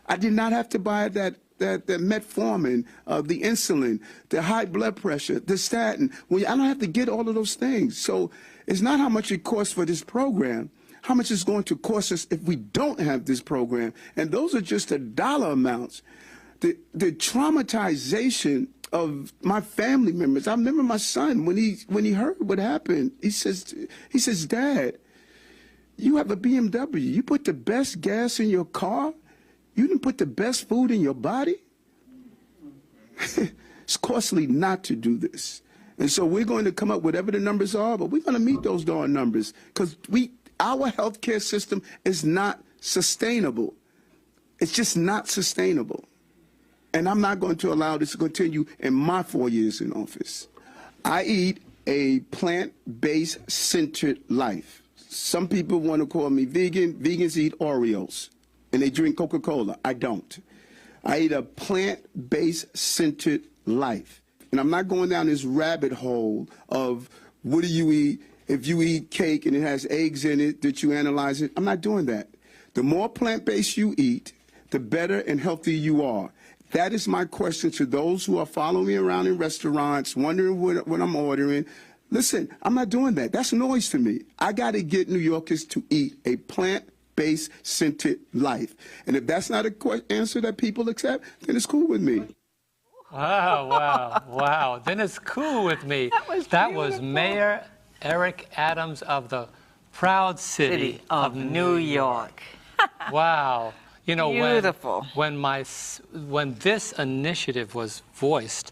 I did not have to buy that metformin, the insulin, the high blood pressure, the statin. I don't have to get all of those things. So it's not how much it costs for this program, how much it's going to cost us if we don't have this program. And those are just the dollar amounts. The traumatization of my family members. I remember my son when he heard what happened. He says, Dad, you have a BMW. You put the best gas in your car. You didn't put the best food in your body. It's costly not to do this. And so we're going to come up with whatever the numbers are, but we're going to meet those darn numbers because our healthcare system is not sustainable. It's just not sustainable. And I'm not going to allow this to continue in my 4 years in office. I eat a plant-based centered life. Some people want to call me vegan. Vegans eat Oreos and they drink Coca-Cola. I don't. I eat a plant-based centered life. And I'm not going down this rabbit hole of what do you eat? If you eat cake and it has eggs in it, that you analyze it. I'm not doing that. The more plant-based you eat, the better and healthier you are. That is my question to those who are following me around in restaurants, wondering what I'm ordering. Listen, I'm not doing that. That's noise to me. I got to get New Yorkers to eat a plant-based scented life. And if that's not an answer that people accept, then it's cool with me. Wow, wow, wow. Then it's cool with me. That was Mayor Eric Adams of the proud city of New York. Wow. You know, Beautiful. when this initiative was voiced,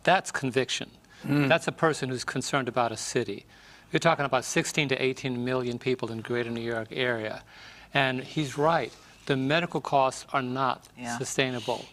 that's conviction. That's a person who's concerned about a city. You're talking about 16 to 18 million people in greater New York area. And he's right. The medical costs are not sustainable.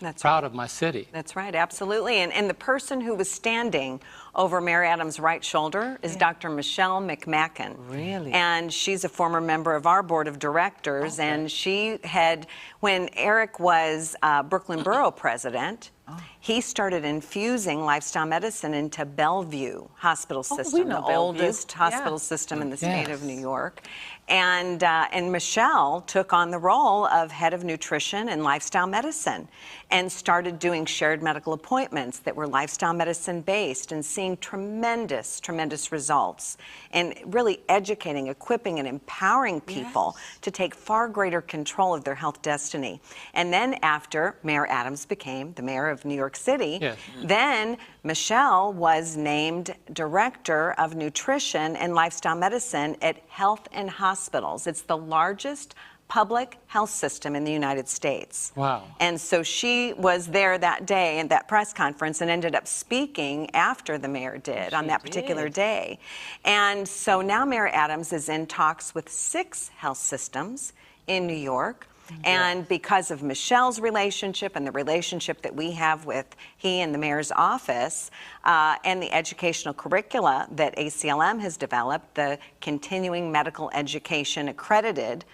That's Proud right. of my city. That's right, absolutely. And the person who was standing over Mayor Adams' right shoulder is Dr. Michelle McMacken. Really? And she's a former member of our board of directors. Okay. And she had, when Eric was Brooklyn Borough president, he started infusing lifestyle medicine into Bellevue Hospital System, the oldest hospital system in the state of New York. And Michelle took on the role of head of nutrition and lifestyle medicine and started doing shared medical appointments that were lifestyle medicine based and seeing tremendous, tremendous results and really educating, equipping, and empowering people to take far greater control of their health destiny. And then after Mayor Adams became the mayor of New York City, then Michelle was named Director of Nutrition and Lifestyle Medicine at Health and Hospitals. It's the largest public health system in the United States. Wow. And so she was there that day in that press conference and ended up speaking after the mayor did on that particular day. And so now Mayor Adams is in talks with 6 health systems in New York. And because of Michelle's relationship and the relationship that we have with he and the mayor's office and the educational curricula that ACLM has developed, the continuing medical education accredited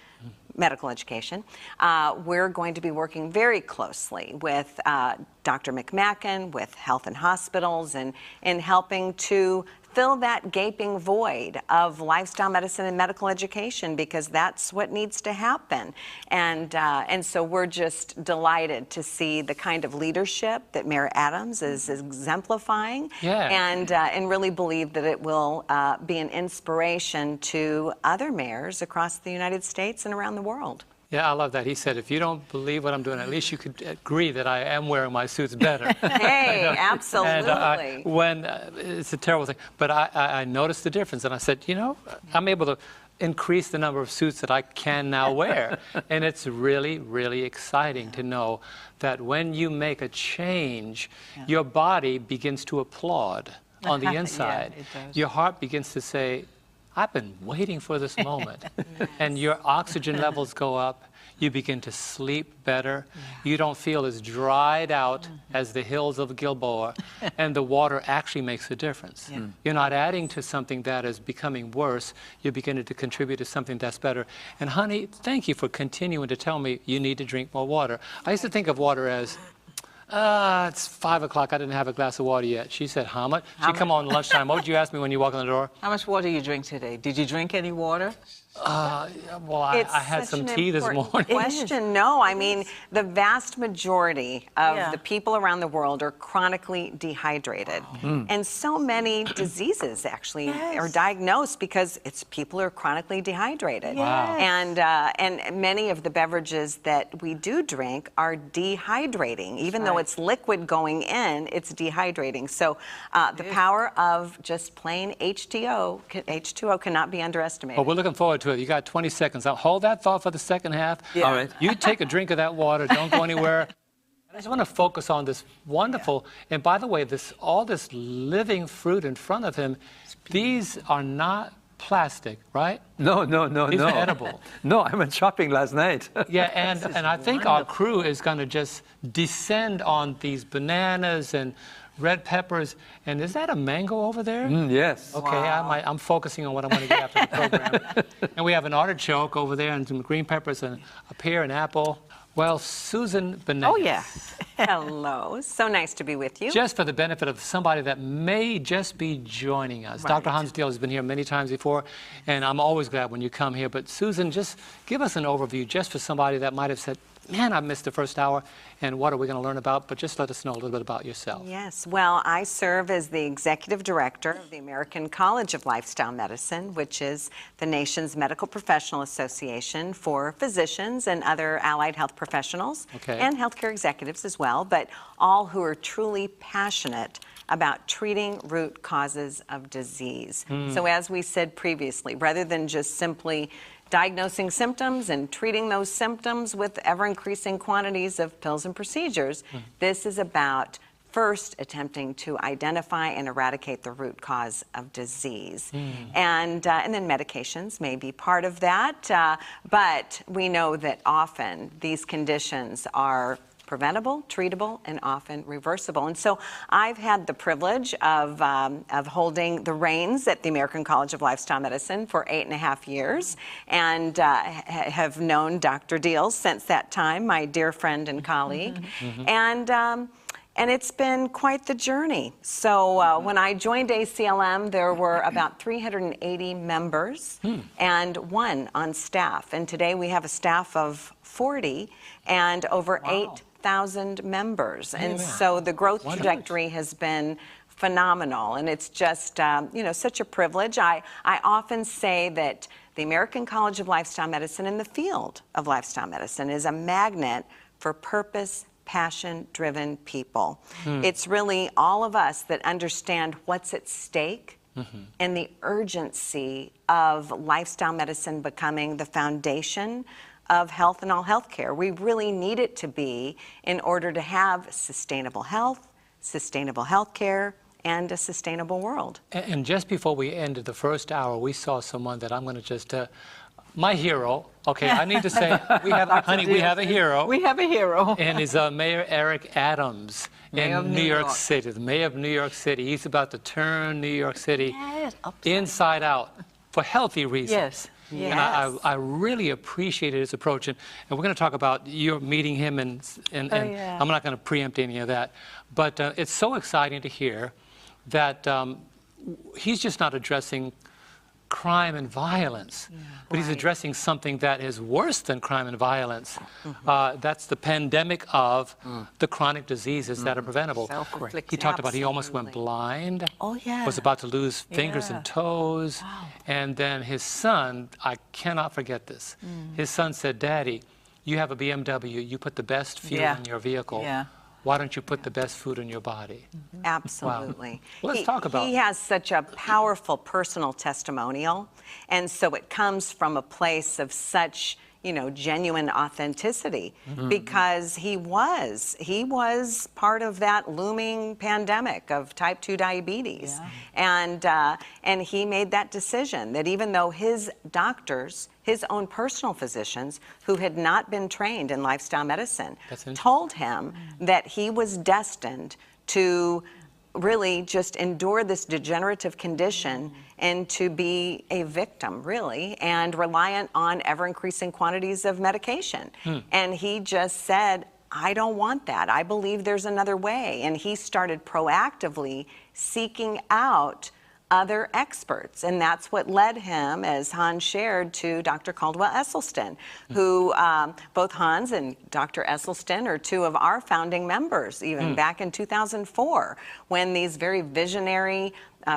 medical education, we're going to be working very closely with Dr. McMacken, with Health and Hospitals, and in helping to fill that gaping void of lifestyle medicine and medical education, because that's what needs to happen. And so we're just delighted to see the kind of leadership that Mayor Adams is exemplifying, and really believe that it will be an inspiration to other mayors across the United States and around the world. Yeah, I love that. He said, if you don't believe what I'm doing, at least you could agree that I am wearing my suits better. Hey, absolutely. And it's a terrible thing, but I noticed the difference, and I said, you know, I'm able to increase the number of suits that I can now wear. And it's really, really exciting to know that when you make a change, your body begins to applaud on the inside. It does. Your heart begins to say, I've been waiting for this moment. And your oxygen levels go up. You begin to sleep better. You don't feel as dried out as the hills of Gilboa. And the water actually makes a difference. You're not adding to something that is becoming worse. You're beginning to contribute to something that's better. And honey, thank you for continuing to tell me you need to drink more water. I used to think of water as, it's 5 o'clock. I didn't have a glass of water yet. She said, how much? She come on lunchtime. What would you ask me when you walk in the door? How much water you drink today? Did you drink any water? Well, I had some tea this morning. Question. No, I mean, the vast majority of the people around the world are chronically dehydrated. And so many diseases actually are diagnosed because people are chronically dehydrated. And many of the beverages that we do drink are dehydrating. Even though it's liquid going in, it's dehydrating. So the power of just plain H2O cannot be underestimated. Well, we're looking forward to it. You got 20 seconds. I'll hold that thought for the second half. All right. You take a drink of that water. Don't go anywhere. I just want to focus on this wonderful, and by the way, all this living fruit in front of him, these are not plastic, right? No. These are edible. No, I went shopping last night. And I think our crew is going to just descend on these bananas and red peppers. And is that a mango over there? Yes. Okay, I'm focusing on what I want to get after the program. And we have an artichoke over there and some green peppers and a pear and apple. Well, Susan Benet. Oh, yeah. Hello. So nice to be with you. Just for the benefit of somebody that may just be joining us. Dr. Hans Diehl has been here many times before, and I'm always glad when you come here. But Susan, just give us an overview just for somebody that might have said, man, I missed the first hour, and what are we going to learn about? But just let us know a little bit about yourself. Yes, well, I serve as the executive director of the American College of Lifestyle Medicine, which is the nation's medical professional association for physicians and other allied health professionals, Okay. and healthcare executives as well, but all who are truly passionate about treating root causes of disease. So as we said previously, rather than just simply diagnosing symptoms and treating those symptoms with ever-increasing quantities of pills and procedures, this is about first attempting to identify and eradicate the root cause of disease. And then medications may be part of that, but we know that often these conditions are preventable, treatable, and often reversible. And so I've had the privilege of holding the reins at the American College of Lifestyle Medicine for 8.5 years, and have known Dr. Diehl since that time, my dear friend and colleague. And it's been quite the journey. So when I joined ACLM, there were about 380 members and 1 on staff. And today we have a staff of 40 and over 8,000 members. And so the growth trajectory has been phenomenal. And it's just, you know, such a privilege. I often say that the American College of Lifestyle Medicine and the field of lifestyle medicine is a magnet for purpose, passion-driven people. It's really all of us that understand what's at stake and the urgency of lifestyle medicine becoming the foundation of health and all healthcare. We really need it to be in order to have sustainable health, sustainable healthcare, and a sustainable world. And just before we ended the first hour, we saw someone that I'm going to just, my hero. Okay, I need to say, we have, honey, we have a hero. We have a hero. And is Mayor Eric Adams in New York City, the mayor of New York City. He's about to turn New York City inside out for healthy reasons. Yes. And I really appreciated his approach. And we're going to talk about your meeting him, and I'm not going to preempt any of that. But it's so exciting to hear that he's just not addressing crime and violence, but he's addressing something that is worse than crime and violence. That's the pandemic of the chronic diseases that are preventable. He talked about he almost went blind, was about to lose fingers and toes, and then his son, I cannot forget this, his son said, "Daddy, you have a BMW, you put the best fuel in your vehicle. Why don't you put the best food in your body?" Absolutely. Well, let's talk about He has such a powerful personal testimonial, and so it comes from a place of such, you know, genuine authenticity, because he was part of that looming pandemic of type 2 diabetes, and he made that decision that even though his doctors, his own personal physicians who had not been trained in lifestyle medicine, told him that he was destined to really just endure this degenerative condition and to be a victim, really, and reliant on ever-increasing quantities of medication. And he just said, I don't want that. I believe there's another way. And he started proactively seeking out other experts. And that's what led him, as Hans shared, to Dr. Caldwell Esselstyn, who both Hans and Dr. Esselstyn are 2 of our founding members, even back in 2004, when these very visionary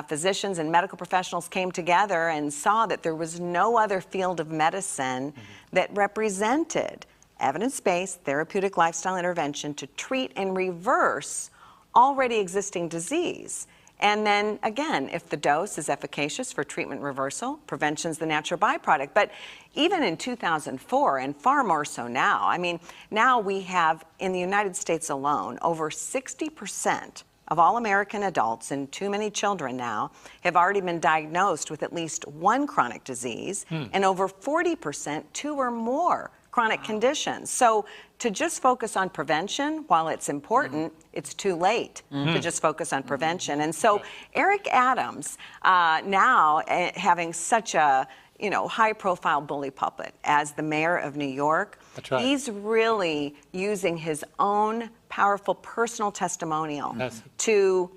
physicians and medical professionals came together and saw that there was no other field of medicine that represented evidence-based therapeutic lifestyle intervention to treat and reverse already existing disease. And then, again, if the dose is efficacious for treatment reversal, prevention's the natural byproduct. But even in 2004, and far more so now, I mean, now we have, in the United States alone, over 60% of all American adults, and too many children now, have already been diagnosed with at least 1 chronic disease, and over 40%, 2 or more chronic conditions. So to just focus on prevention, while it's important, it's too late to just focus on prevention. And so Eric Adams, now having such a high-profile bully pulpit as the mayor of New York, he's really using his own powerful personal testimonial to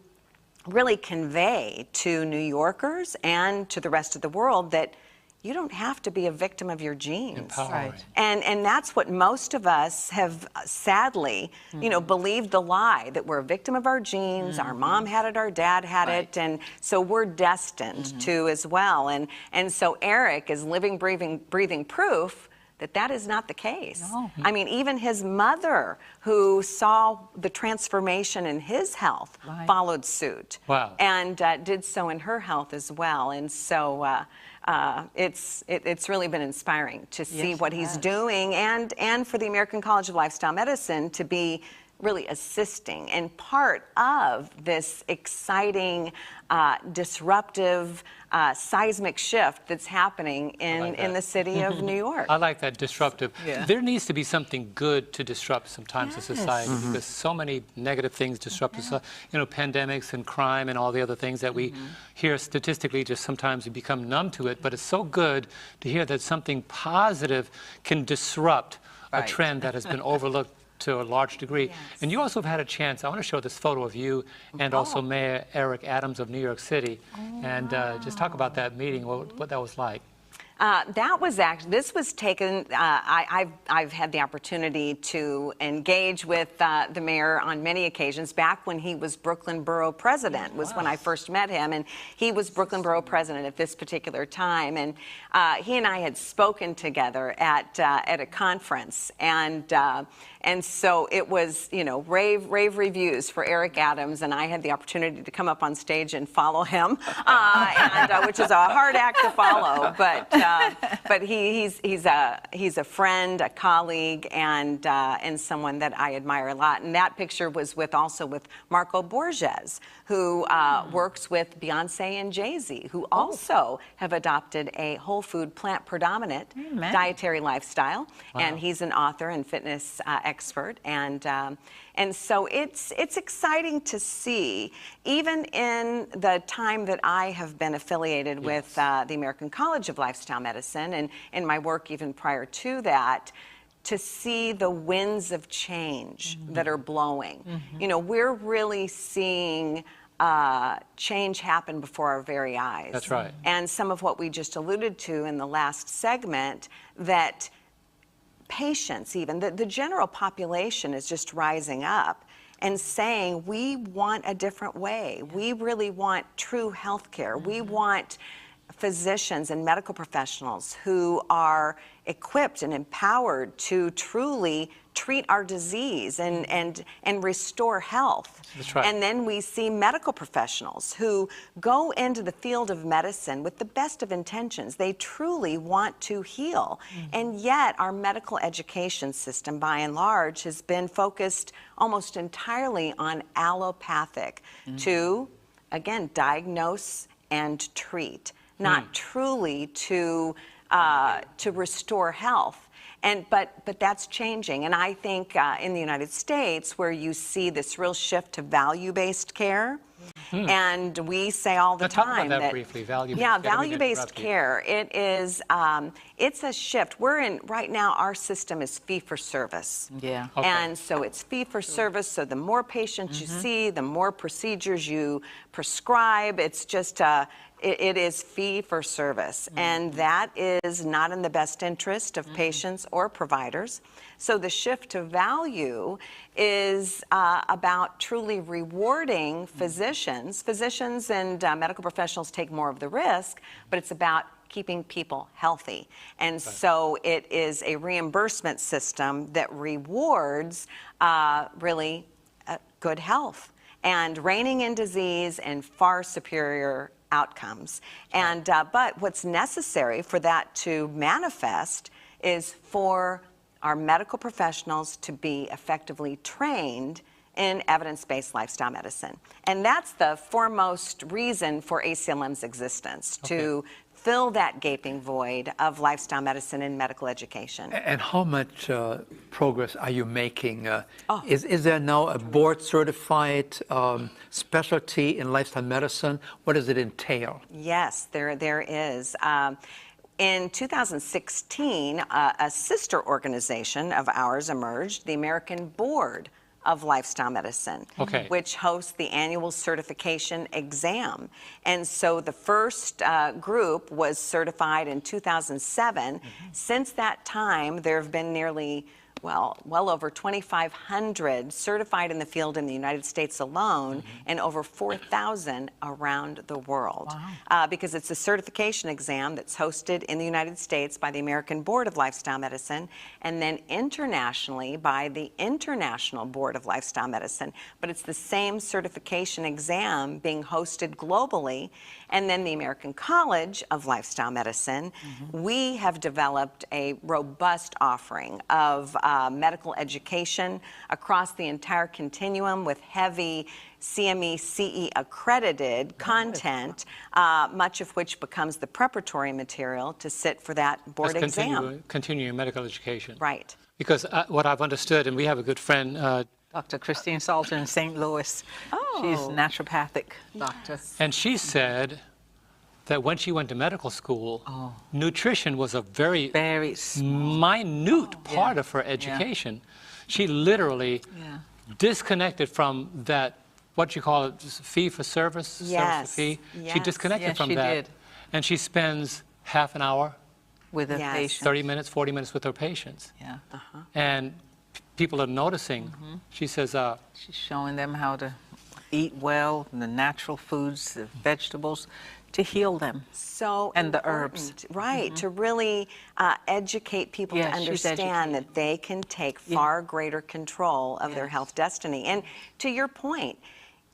really convey to New Yorkers and to the rest of the world that you don't have to be a victim of your genes. Empowering. Right. And that's what most of us have sadly, believed the lie that we're a victim of our genes. Our mom had it, our dad had Right. it, and so we're destined to as well. And so Eric is living, breathing proof that that is not the case. No. I mean, even his mother, who saw the transformation in his health, Right. followed suit. Wow. And did so in her health as well. And so it's really been inspiring to see Yes, what it he's has. doing, and for the American College of Lifestyle Medicine to be really assisting and part of this exciting, disruptive, seismic shift that's happening like in that. the city of New York. I like that, disruptive. Yeah. There needs to be something good to disrupt sometimes in society, because so many negative things disrupt us. Pandemics and crime and all the other things that we hear statistically, just sometimes we become numb to it. But it's so good to hear that something positive can disrupt a Right. trend that has been overlooked to a large degree. And you also have had a chance, I want to show this photo of you and also Mayor Eric Adams of New York City, and just talk about that meeting, what that was like. That was actually, this was taken, I've had the opportunity to engage with the mayor on many occasions. Back when he was Brooklyn Borough President was when I first met him, and he was Brooklyn Borough President at this particular time. And he and I had spoken together at a conference, and so it was, rave reviews for Eric Adams, and I had the opportunity to come up on stage and follow him, which is a hard act to follow, but he's a friend, a colleague, and someone that I admire a lot. And that picture was also with Marco Borges, who works with Beyonce and Jay-Z, who also have adopted a whole food, plant predominant Amen. dietary lifestyle, and he's an author and fitness expert, and so it's exciting to see, even in the time that I have been affiliated with the American College of Lifestyle Medicine, and in my work even prior to that, to see the winds of change that are blowing. We're really seeing change happen before our very eyes. That's right. And some of what we just alluded to in the last segment, that patients, even the general population, is just rising up and saying, we want a different way. We really want true health care. We want physicians and medical professionals who are equipped and empowered to truly treat our disease and restore health. That's right. And then we see medical professionals who go into the field of medicine with the best of intentions. They truly want to heal. And yet our medical education system, by and large, has been focused almost entirely on allopathic to, again, diagnose and treat, not truly to restore health. But that's changing, and I think in the United States, where you see this real shift to value-based care, and we say all the Now, talk time about that briefly, value-based yeah, care. I didn't mean to value-based interrupt you. care. It is it's a shift. We're in right now. Our system is fee-for-service. Yeah. Okay. And so it's fee-for-service, so the more patients you see, the more procedures you prescribe. It's just it is fee-for-service, and that is not in the best interest of patients or providers. So the shift to value is about truly rewarding physicians. Physicians and medical professionals take more of the risk, but it's about keeping people healthy. And so it is a reimbursement system that rewards really good health and reining in disease and far superior outcomes. And but what's necessary for that to manifest is for our medical professionals to be effectively trained in evidence-based lifestyle medicine. And that's the foremost reason for ACLM's existence, to fill that gaping void of lifestyle medicine and medical education. And how much progress are you making? Is there now a board-certified specialty in lifestyle medicine? What does it entail? Yes, there is. In 2016, a sister organization of ours emerged, the American Board of Lifestyle Medicine, Okay. which hosts the annual certification exam. And so the first group was certified in 2007. Since that time, there have been nearly well over 2,500 certified in the field in the United States alone, and over 4,000 around the world. Because it's a certification exam that's hosted in the United States by the American Board of Lifestyle Medicine, and then internationally by the International Board of Lifestyle Medicine. But it's the same certification exam being hosted globally. And then the American College of Lifestyle Medicine, we have developed a robust offering of medical education across the entire continuum with heavy CME, CE accredited content, much of which becomes the preparatory material to sit for that board exam. Continuing medical education. Right. Because what I've understood, and we have a good friend, Dr. Christine Salter in St. Louis. She's a naturopathic doctor. and she said that when she went to medical school, nutrition was a very Very minute part of her education. She literally disconnected from that, what you call it, fee for service, service for fee. She disconnected from she that. did. And she spends half an hour, With a Yes. patient. 30 minutes, 40 minutes with her patients. Yeah. And people are noticing. She says, She's showing them how to eat well, the natural foods, the vegetables, to heal them. So And the herbs. important, right, to really educate people to Yeah, she's understand that they can take far greater control of their health destiny. And to your point,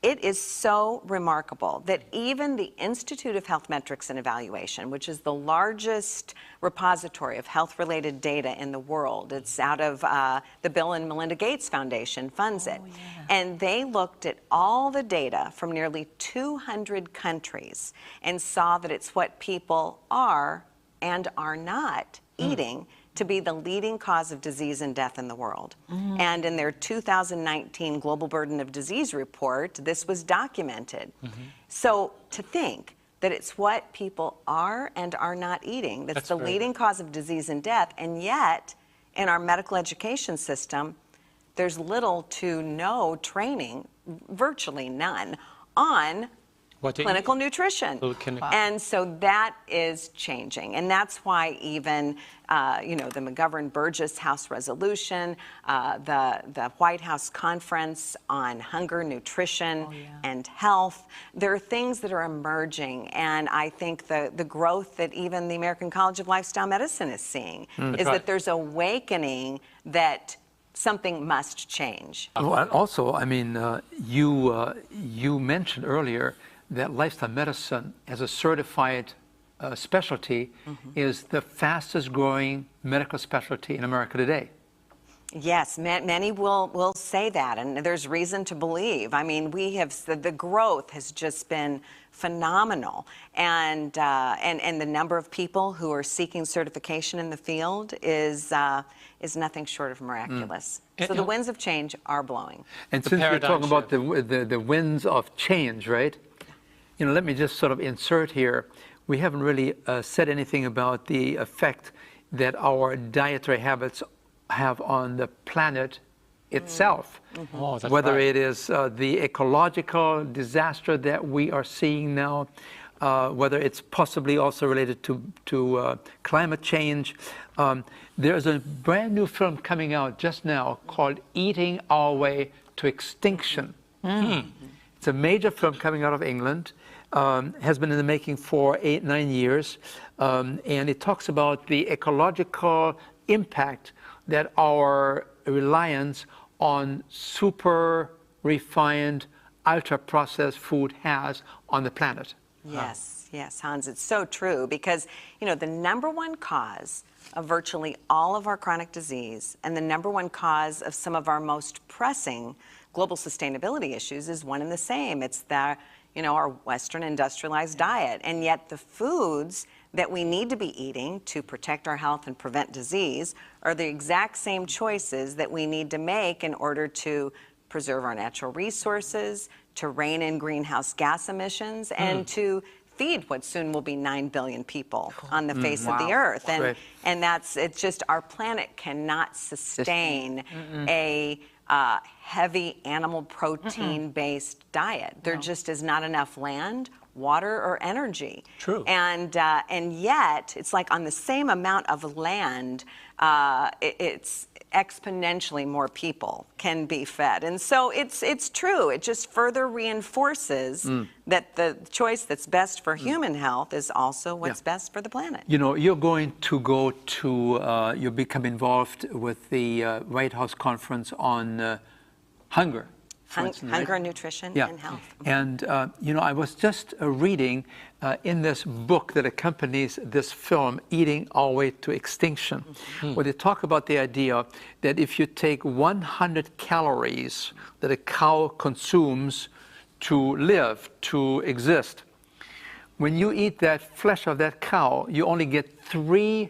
it is so remarkable that even the Institute of Health Metrics and Evaluation, which is the largest repository of health-related data in the world, it's out of the Bill and Melinda Gates Foundation funds it, and they looked at all the data from nearly 200 countries and saw that it's what people are and are not eating to be the leading cause of disease and death in the world. And in their 2019 Global Burden of Disease report, this was documented. So to think that it's what people are and are not eating that's the leading cause of disease and death, and yet in our medical education system, there's little to no training, virtually none, on clinical nutrition. And so that is changing. And that's why even, the McGovern-Burgess House Resolution, the White House Conference on Hunger, Nutrition, and Health, there are things that are emerging. And I think the growth that even the American College of Lifestyle Medicine is seeing is that there's awakening that something must change. Well, also, I mean, you mentioned earlier that lifestyle medicine as a certified specialty is the fastest growing medical specialty in America today. Yes, many will say that, and there's reason to believe. I mean, the growth has just been phenomenal, and the number of people who are seeking certification in the field is nothing short of miraculous. So the winds of change are blowing. And since we're talking about the winds of change, right? Let me just sort of insert here. We haven't really said anything about the effect that our dietary habits have on the planet itself. Whether it is the ecological disaster that we are seeing now, whether it's possibly also related to climate change. There's a brand new film coming out just now called Eating Our Way to Extinction. It's a major film coming out of England. Has been in the making for 8-9 years, and it talks about the ecological impact that our reliance on super refined, ultra processed food has on the planet. Yes, Hans, it's so true, because the number one cause of virtually all of our chronic disease and the number one cause of some of our most pressing global sustainability issues is one and the same. It's our Western industrialized diet. And yet the foods that we need to be eating to protect our health and prevent disease are the exact same choices that we need to make in order to preserve our natural resources, to rein in greenhouse gas emissions, and to feed what soon will be 9 billion people on the face of the earth. And it's just, our planet cannot sustain a heavy animal protein-based diet. There just is not enough land, water, or energy. True. And yet, it's like on the same amount of land, it's exponentially more people can be fed. And so it's true. It just further reinforces that the choice that's best for human health is also what's best for the planet. You know, you're going to go to, you'll become involved with the White House conference on hunger. for instance, right? Hunger, nutrition, Yeah. and health. And, you know, I was just reading in this book that accompanies this film, Eating Our Way to Extinction, where they talk about the idea that if you take 100 calories that a cow consumes to live, to exist, when you eat that flesh of that cow, you only get 3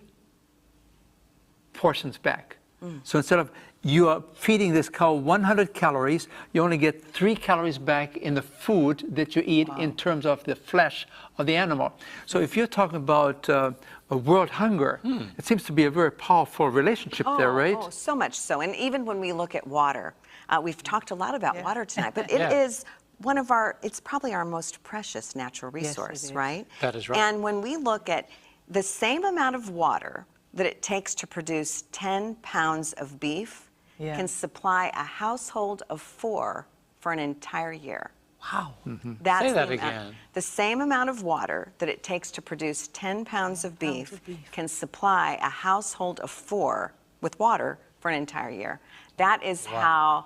portions back. So instead of you are feeding this cow 100 calories, you only get 3 calories back in the food that you eat in terms of the flesh of the animal. So if you're talking about a world hunger, it seems to be a very powerful relationship there, right? Oh, so much so. And even when we look at water, we've talked a lot about water tonight, but it Yeah. is one of our, it's probably our most precious natural resource, is. right? That is right. And when we look at the same amount of water that it takes to produce 10 pounds of beef, Yeah. can supply a household of 4 for an entire year. Wow. That's Say that the amount- again. The same amount of water that it takes to produce 10 pounds of beef can supply a household of 4 with water for an entire year. That is how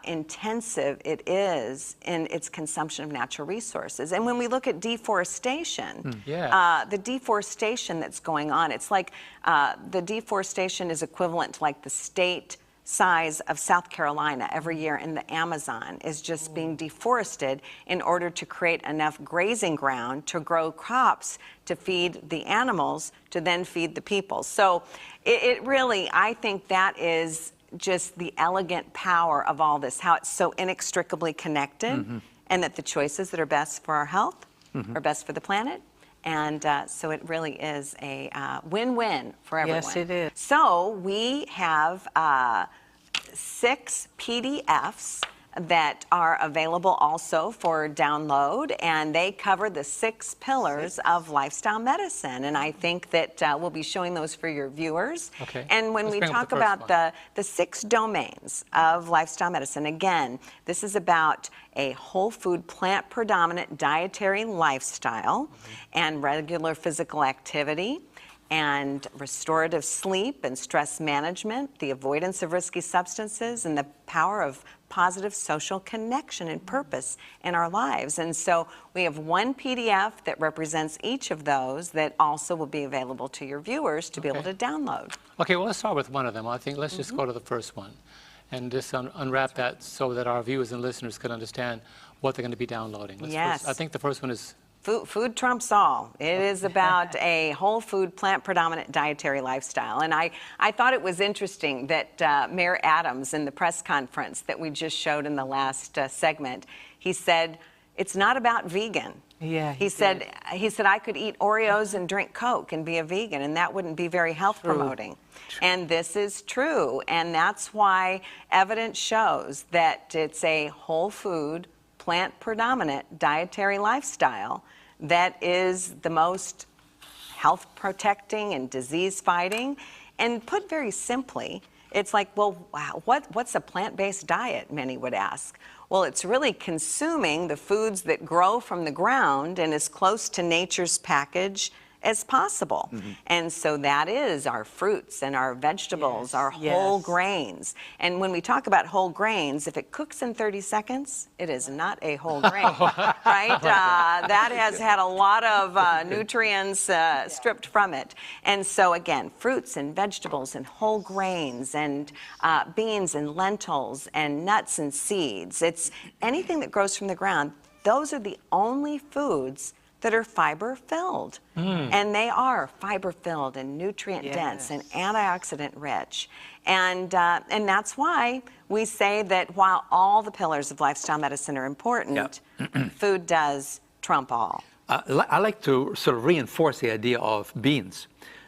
intensive it is in its consumption of natural resources. And when we look at deforestation, the deforestation that's going on, it's like the deforestation is equivalent to like the state size of South Carolina every year in the Amazon is just being deforested in order to create enough grazing ground to grow crops to feed the animals to then feed the people. So it really, I think that is just the elegant power of all this, how it's so inextricably connected, and that the choices that are best for our health are best for the planet. And so it really is a win-win for everyone. Yes, it is. So we have 6 PDFs that are available also for download, and they cover the 6 pillars of lifestyle medicine. And I think that we'll be showing those for your viewers. Okay. And when Let's we bring up talk the first about one. the 6 domains of lifestyle medicine, again, this is about a whole food, plant predominant dietary lifestyle and regular physical activity, and restorative sleep and stress management, the avoidance of risky substances, and the power of positive social connection and purpose in our lives. And so we have one PDF that represents each of those that also will be available to your viewers to be able to download. Okay, well, let's start with one of them. I think let's just go to the first one and just unwrap that so that our viewers and listeners can understand what they're going to be downloading. Yes. I think the first one is Food trumps all. It is about a whole food, plant predominant dietary lifestyle. And I thought it was interesting that Mayor Adams in the press conference that we just showed in the last segment, he said, it's not about vegan. Yeah, he said I could eat Oreos and drink Coke and be a vegan, and that wouldn't be very health promoting. And this is true. And that's why evidence shows that it's a whole food, plant predominant dietary lifestyle that is the most health protecting and disease fighting. And put very simply, it's like, well, wow, what's a plant-based diet, many would ask? Well, it's really consuming the foods that grow from the ground and as close to nature's package as possible. And so that is our fruits and our vegetables, our whole grains. And when we talk about whole grains, if it cooks in 30 seconds, it is not a whole grain, right? That has had a lot of nutrients stripped from it. And so again, fruits and vegetables and whole grains and beans and lentils and nuts and seeds. It's anything that grows from the ground. Those are the only foods that are fiber-filled. And they are fiber-filled and nutrient-dense and antioxidant-rich. And that's why we say that while all the pillars of lifestyle medicine are important, food does trump all. I like to sort of reinforce the idea of beans.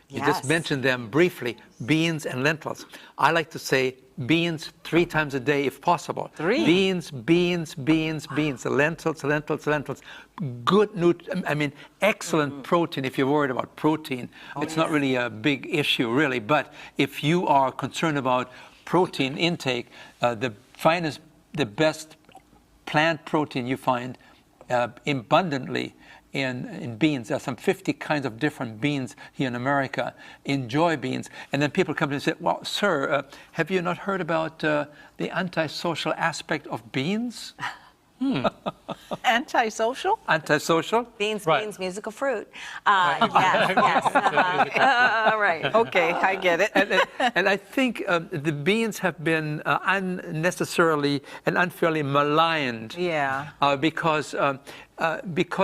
You just Yes. mentioned them briefly, beans and lentils. I like to say beans 3 times a day if possible. 3? Beans, beans, beans, beans. The lentils, lentils, lentils. Good excellent protein if you're worried about protein. It's not really a big issue, really. But if you are concerned about protein intake, the best plant protein you find abundantly in beans. There are some 50 kinds of different beans here in America. Enjoy beans. And then people come to me and say, well, sir, have you not heard about the antisocial aspect of beans? Antisocial? Antisocial? Beans, Right. beans, musical fruit. Yes. Right. Okay, I get it. And I think the beans have been unnecessarily and unfairly maligned. Yeah. Because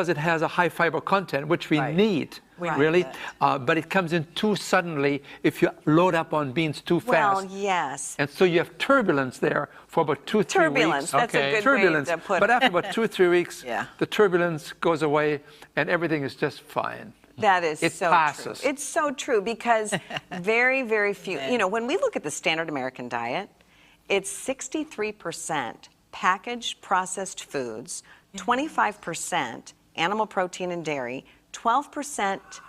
it has a high fiber content, which we Right. need, We need really. that. But it comes in too suddenly if you load up on beans too Well, fast. yes. And so you have turbulence there for about 2-3 Turbulence. weeks. That's a Okay. good Turbulence. way to put But it. after about 2-3 weeks, Yeah. the turbulence goes away and everything is just fine. That is It so passes. true. It's so true because very, very few, when we look at the standard American diet, it's 63% packaged processed foods, 25% animal protein and dairy, 12%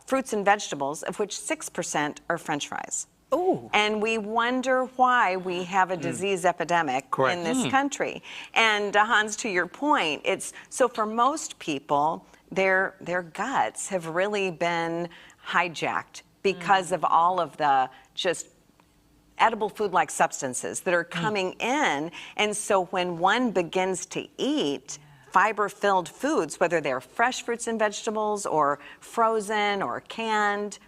fruits and vegetables, of which 6% are French fries. Ooh. And we wonder why we have a disease epidemic Correct. in this country. And Hans, to your point, it's so for most people, their guts have really been hijacked because of all of the just edible food-like substances that are coming in. And so when one begins to eat fiber-filled foods, whether they're fresh fruits and vegetables or frozen or canned,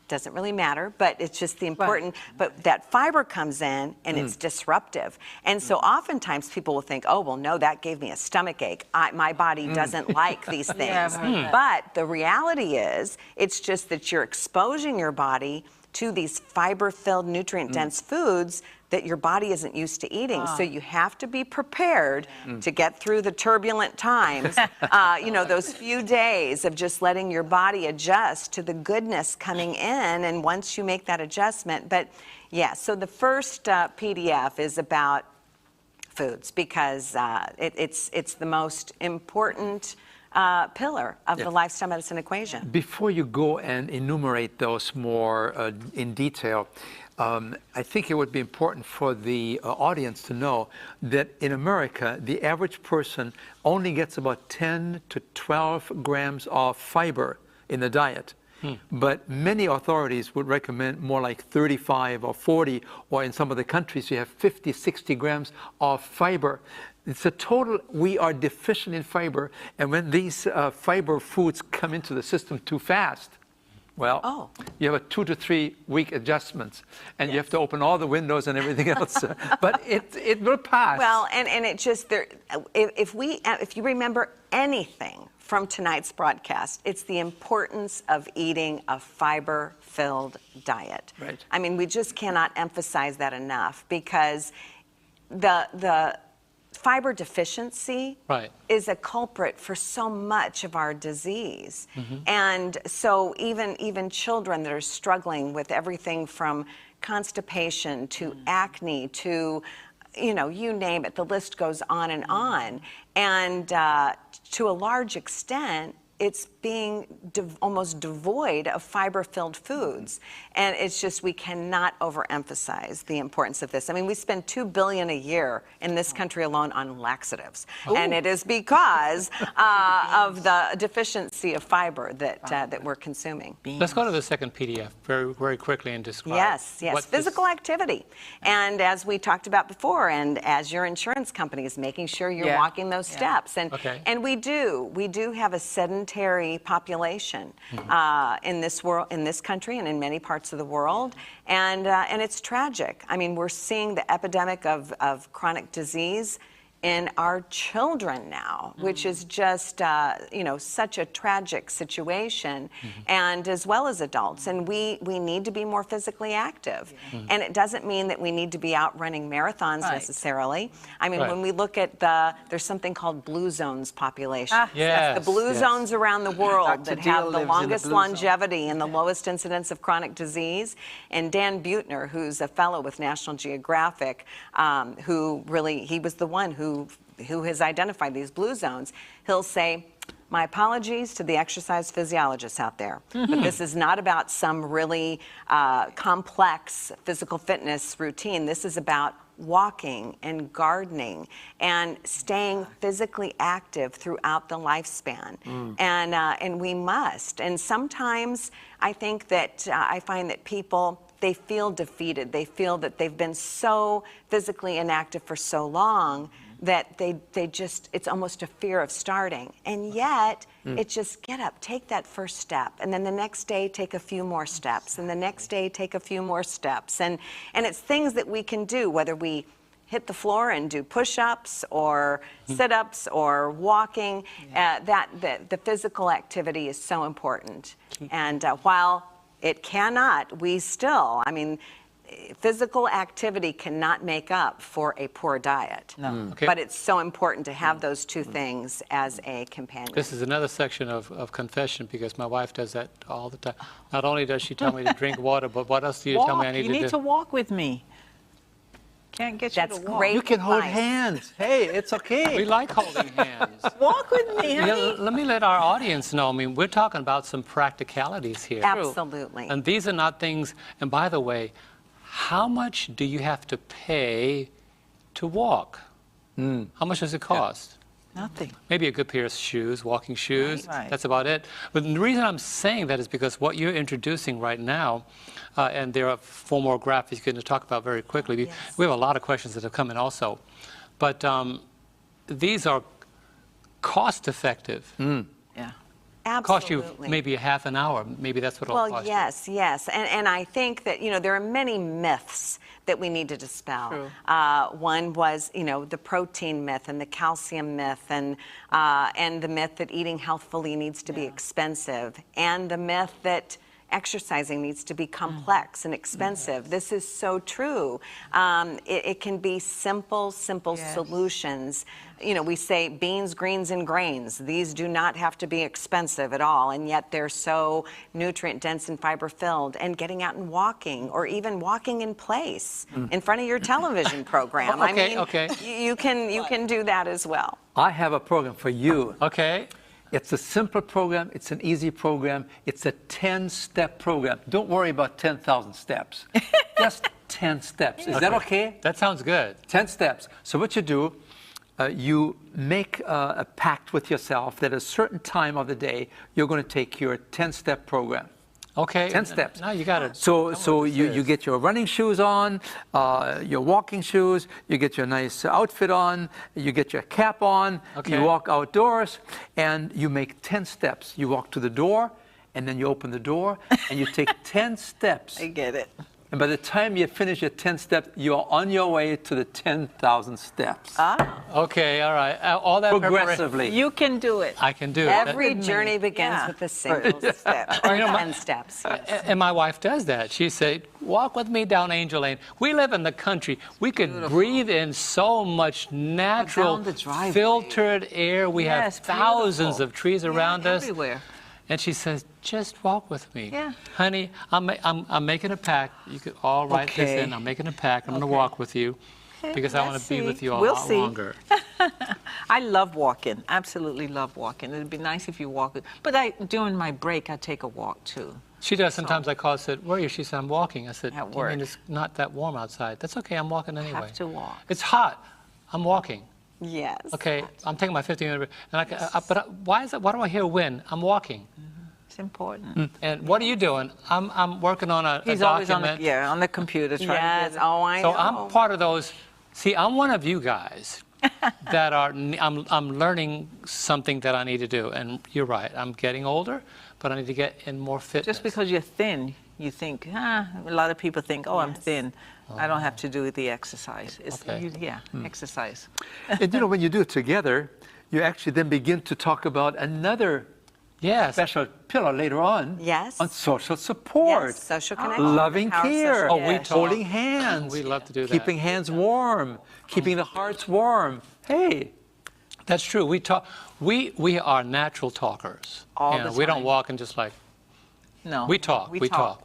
doesn't really matter, but it's just the important, but that fiber comes in and it's disruptive. And so oftentimes people will think, oh, well, no, that gave me a stomach ache. My body doesn't like these things. But the reality is, it's just that you're exposing your body to these fiber-filled, nutrient-dense foods that your body isn't used to eating. So you have to be prepared to get through the turbulent times, those few days of just letting your body adjust to the goodness coming in, and once you make that adjustment. But yeah, so the first PDF is about foods because it's the most important pillar of the lifestyle medicine equation. Before you go and enumerate those more in detail, I think it would be important for the audience to know that in America, the average person only gets about 10 to 12 grams of fiber in the diet. But many authorities would recommend more like 35 or 40, or in some of the countries you have 50, 60 grams of fiber. It's a total, we are deficient in fiber, and when these fiber foods come into the system too fast, well, you have a 2 to 3 week adjustments, and you have to open all the windows and everything else. But it will pass. Well, and it just if you remember anything from tonight's broadcast, it's the importance of eating a fiber-filled diet. Right. I mean, we just cannot emphasize that enough because the fiber deficiency is a culprit for so much of our disease. And so even children that are struggling with everything from constipation to acne to, you name it, the list goes on and on. And to a large extent, it's being almost devoid of fiber-filled foods. And it's just, we cannot overemphasize the importance of this. I mean, we spend $2 billion a year in this country alone on laxatives. And it is because of the deficiency of fiber that we're consuming. Let's go to the second PDF very, very quickly and describe. Yes, what physical activity. And as we talked about before, and as your insurance company is making sure you're walking those steps. And we do have a sedentary population in this world, in this country, and in many parts of the world, and it's tragic. I mean, we're seeing the epidemic of chronic disease in our children now, which is just, such a tragic situation, and as well as adults. And we need to be more physically active. And it doesn't mean that we need to be out running marathons necessarily. I mean, when we look at there's something called blue zones population. Yes, the blue zones around the world Dr. that Diehl have lives the in the longest blue zone. longevity and the lowest incidence of chronic disease. And Dan Buettner, who's a fellow with National Geographic, he was the one who has identified these blue zones. He'll say, my apologies to the exercise physiologists out there, but this is not about some really complex physical fitness routine. This is about walking and gardening and staying physically active throughout the lifespan. And we must. And sometimes I think that I find that people, they feel defeated. They feel that they've been so physically inactive for so long that they just, it's almost a fear of starting. And yet, it's just get up, take that first step, and then the next day take a few more steps, and the next day take a few more steps. And it's things that we can do, whether we hit the floor and do push-ups or sit-ups or walking, the physical activity is so important. And while it cannot, we still, I mean, physical activity cannot make up for a poor diet. No. Okay. But it's so important to have those two things as a companion. This is another section of confession, because my wife does that all the time. Not only does she tell me to drink water, but what else do you tell me I need You to do? need to walk with me. Can't get That's you to walk. great. You can hold advice. hands. Hey, it's okay. We like holding hands. Walk with me, Yeah, honey. let me let our audience know. I mean, we're talking about some practicalities here. Absolutely. And these are not things, and by the way, how much do you have to pay to walk? How much does it cost? Nothing. Maybe a good pair of shoes, walking shoes. Right. That's about it. But the reason I'm saying that is because what you're introducing right now, and there are 4 more graphics you're going to talk about very quickly. We have a lot of questions that have come in also. But these are cost-effective. Yeah. Cost you Absolutely. maybe a half an hour. Maybe that's what it'll Well, cost you. yes. And I think that, there are many myths that we need to dispel. True. One was, the protein myth and the calcium myth and the myth that eating healthfully needs to be expensive, and the myth that exercising needs to be complex and expensive. This is so true. It can be simple solutions. We say beans, greens, and grains. These do not have to be expensive at all, and yet they're so nutrient dense and fiber filled. And getting out and walking, or even walking in place in front of your television program. Okay. You can do that as well. I have a program for you. Okay. It's a simple program. It's an easy program. It's a 10-step program. Don't worry about 10,000 steps. Just 10 steps. Is that okay? That sounds good. 10 steps. So what you do, you make a pact with yourself that at a certain time of the day, you're going to take your 10-step program. Okay. 10 steps. Now you got it. So you get your running shoes on, your walking shoes, you get your nice outfit on, you get your cap on, Okay. you walk outdoors, and you make 10 steps. You walk to the door, and then you open the door, and you take 10 steps. I get it. And by the time you finish your 10 steps, you're on your way to the 10,000 steps. Okay, all right. All that preparation. Progressively. You can do it. I can do it. Every journey begins Yeah. with a single step, or 10 steps. Yes. And my wife does that. She said, walk with me down Angel Lane. We live in the country. We could breathe in so much natural, Down the driveway. filtered air. We Yes, have thousands beautiful. of trees around us. Everywhere. And she says, just walk with me. Yeah. Honey, I'm making a pact. You could all write this Okay. in. I'm making a pact. I'm going to walk with you because I want let's to be see. with you a We'll lot see. longer. I love walking. Absolutely love walking. It'd be nice if you walk. But during my break, I take a walk too. She does. Sometimes I call and said, where are you? She said, I'm walking. I said, At you work. mean it's not that warm outside? That's okay. I'm walking anyway. Have to walk. It's hot. I'm walking. Yes. Okay, I'm taking my 15-minute break. And why is that? Why do I hear wind? I'm walking. It's important. And what are you doing? I'm working on a He's always on document. on the computer trying Yes. to get Oh, I So know. I'm part of those. See, I'm one of you guys that are. I'm learning something that I need to do. And you're right. I'm getting older, but I need to get in more fitness. Just because you're thin, you think, a lot of people think, oh, I'm thin. I don't have to do the exercise. It's, Okay. Exercise. And you know, when you do it together, you actually then begin to talk about another Yes. special pillar later on. Yes. On social support. Yes, social connection. Loving Power of care. social Oh, we connection. Holding hands. We love to do that. Keeping hands warm. Keeping the hearts warm. Hey. That's true. We talk. We are natural talkers. All You know, the we don't time. walk and just like No. we talk.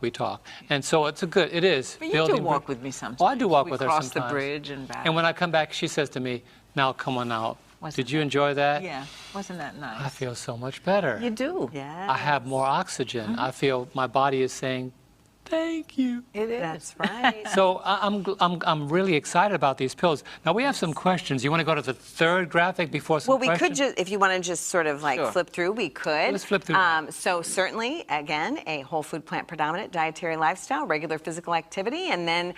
We talk. And so it's a good. It is. But you do walk with me sometimes. Oh, I do walk We with her cross sometimes. the bridge and back. And when I come back, she says to me, "Now come on out. Wasn't Did you that- enjoy that?" Yeah, wasn't that nice? I feel so much better. You do. Yes. I have more oxygen. I feel my body is saying, "Thank you." It is. That's right. So I'm really excited about these pills. Now we have some questions. You want to go to the third graphic before some Well, we questions? could just, if you want to just sort of like Sure. flip through, we could. Let's flip through that. So certainly, again, a whole food plant predominant dietary lifestyle, regular physical activity, and then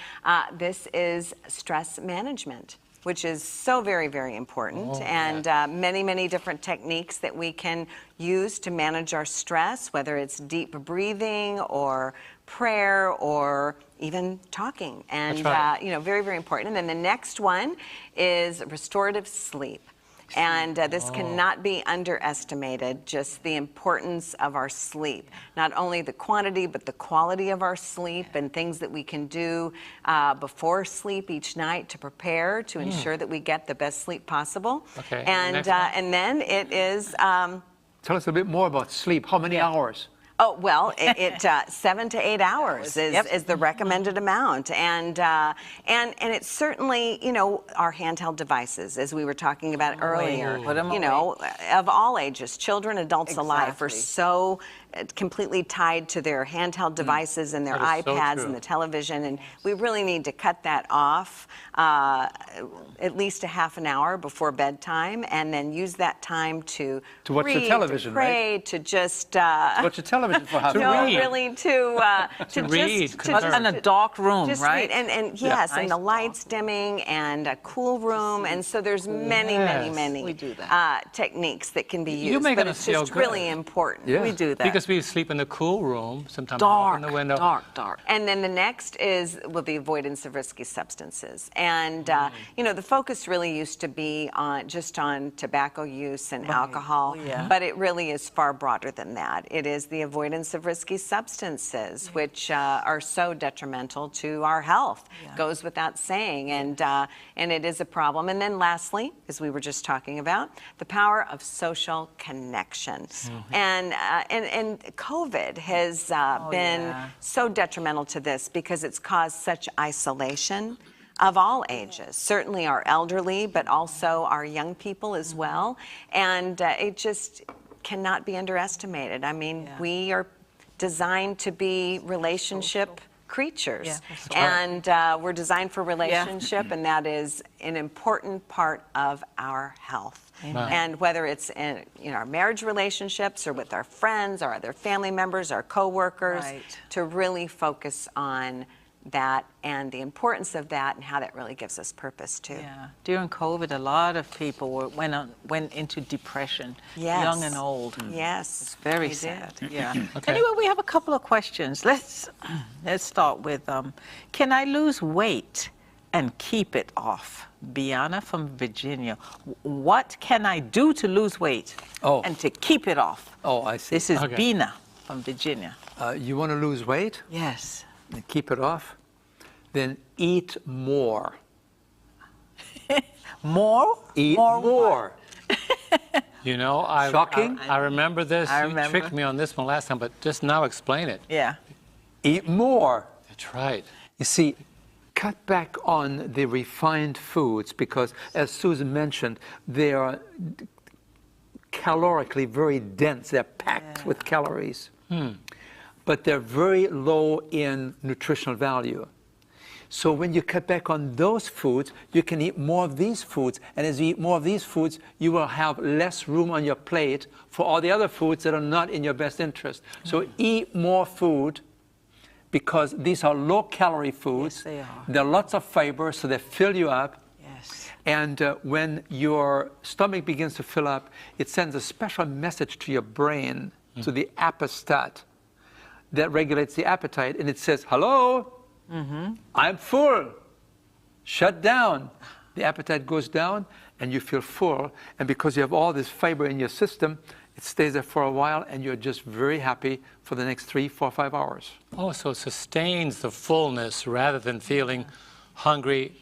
this is stress management, which is so very, very important, and many, many different techniques that we can use to manage our stress, whether it's deep breathing or prayer or even talking, and That's right. you know, very, very important. And then the next one is restorative sleep. And this cannot be underestimated, just the importance of our sleep. Not only the quantity, but the quality of our sleep and things that we can do before sleep each night to prepare to ensure that we get the best sleep possible. Okay, And, next one. and then it is, Tell us a bit more about sleep. How many hours? oh, well, 7 to 8 hours is the recommended amount. And it's certainly, you know, our handheld devices, as we were talking about earlier. Put 'em You know, of all ages, children, adults alike, are Exactly. so completely tied to their handheld devices and their That is so iPads true. and the television, and we really need to cut that off at least a half an hour before bedtime, and then use that time to watch the read, television, to pray, right? to just Watch the television for half an no, hour. read. really to read, just converse. In a dark room, just right? read. And yes, and Nice the lights dimming and a cool room, and so there's many, Yes. many, We many do that. techniques that can be used. You're making but us it's feel just good. really important. Yeah. We do that. Because we sleep in the cool room, sometimes we dark, open the window. dark. And then the next will be avoidance of risky substances. And, Mm. you know, the focus really used to be just on tobacco use and alcohol, Oh, yeah. but it really is far broader than that. It is the avoidance of risky substances, which are so detrimental to our health. Goes without saying, and it is a problem. And then lastly, as we were just talking about, the power of social connection. And COVID has been yeah. so detrimental to this because it's caused such isolation of all ages, certainly our elderly, but also our young people as well. And it just cannot be underestimated. I mean, we are designed to be relationship creatures. Yeah, that's And we're designed for relationship, and that is an important part of our health. Right. And whether it's in our marriage relationships or with our friends, our other family members, our coworkers, Right. to really focus on that and the importance of that and how that really gives us purpose too. Yeah. During COVID, a lot of people went into depression, Yes. young and old. Yes. It's very they sad. did. Yeah. Okay. Anyway, we have a couple of questions. Let's start with, can I lose weight and keep it off? Biana from Virginia. What can I do to lose weight and to keep it off? Oh, I see. This is Okay. Bina from Virginia. You want to lose weight Yes. and keep it off? Then eat more. More? Eat More more. You know, Shocking? I remember this. I You remember. tricked me on this one last time, but just now explain it. Yeah. Eat more. That's right. You see, cut back on the refined foods because, as Susan mentioned, they are calorically very dense. They're packed with calories. But they're very low in nutritional value. So when you cut back on those foods, you can eat more of these foods. And as you eat more of these foods, you will have less room on your plate for all the other foods that are not in your best interest. So eat more food because these are low-calorie foods. Yes, they are. There are lots of fiber, so they fill you up. Yes. And when your stomach begins to fill up, it sends a special message to your brain to the appestat that regulates the appetite, and it says, hello, I'm full. Shut down. The appetite goes down, and you feel full. And because you have all this fiber in your system, it stays there for a while, and you're just very happy for the next 3, 4, 5 hours. Oh, so it sustains the fullness rather than feeling hungry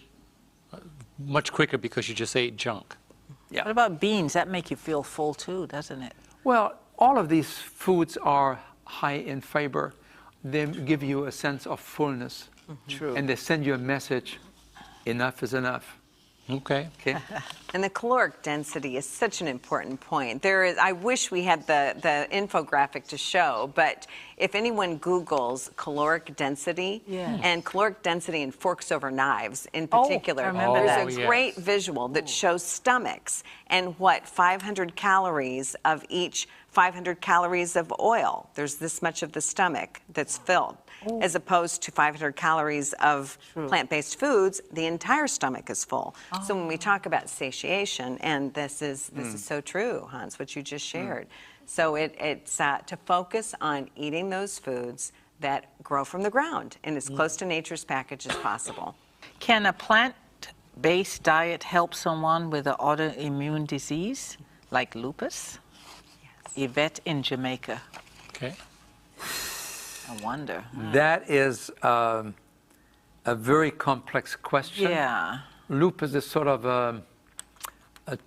much quicker because you just ate junk. Yeah. What about beans? That make you feel full too, doesn't it? Well, all of these foods are high in fiber. They give you a sense of fullness. True. And they send you a message, enough is enough. Okay. Okay? And the caloric density is such an important point. I wish we had the infographic to show, but if anyone Googles caloric density and caloric density in forks over knives in particular, I remember there's that. a great visual that shows stomachs and what 500 calories of each 500 calories of oil. There's this much of the stomach that's filled. As opposed to 500 calories of plant-based foods, the entire stomach is full. So when we talk about satiation, and this is so true, Hans, what you just shared. So it's to focus on eating those foods that grow from the ground and as close to nature's package as possible. Can a plant-based diet help someone with an autoimmune disease like lupus? Yes. Yvette in Jamaica. Okay. I wonder. That is a very complex question. Yeah. Lupus is sort of a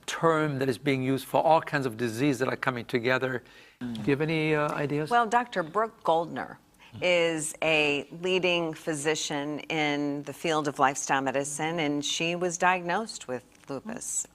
term that is being used for all kinds of diseases that are coming together. Do you have any ideas? Well, Dr. Brooke Goldner is a leading physician in the field of lifestyle medicine, and she was diagnosed with lupus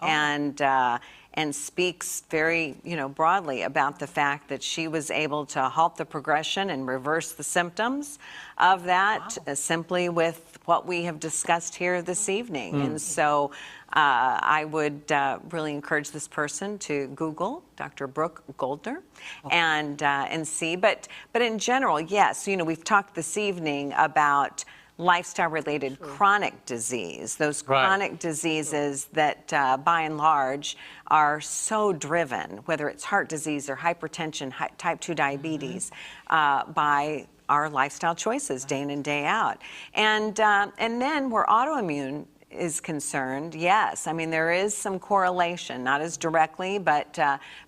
and speaks very, broadly about the fact that she was able to halt the progression and reverse the symptoms of that simply with what we have discussed here this evening. And so I would really encourage this person to Google Dr. Brooke Goldner and see. But in general, yes, we've talked this evening about lifestyle-related chronic disease, those chronic diseases that by and large are so driven, whether it's heart disease or hypertension, type 2 diabetes, by our lifestyle choices day in and day out. And then where autoimmune is concerned, yes, I mean, there is some correlation, not as directly, but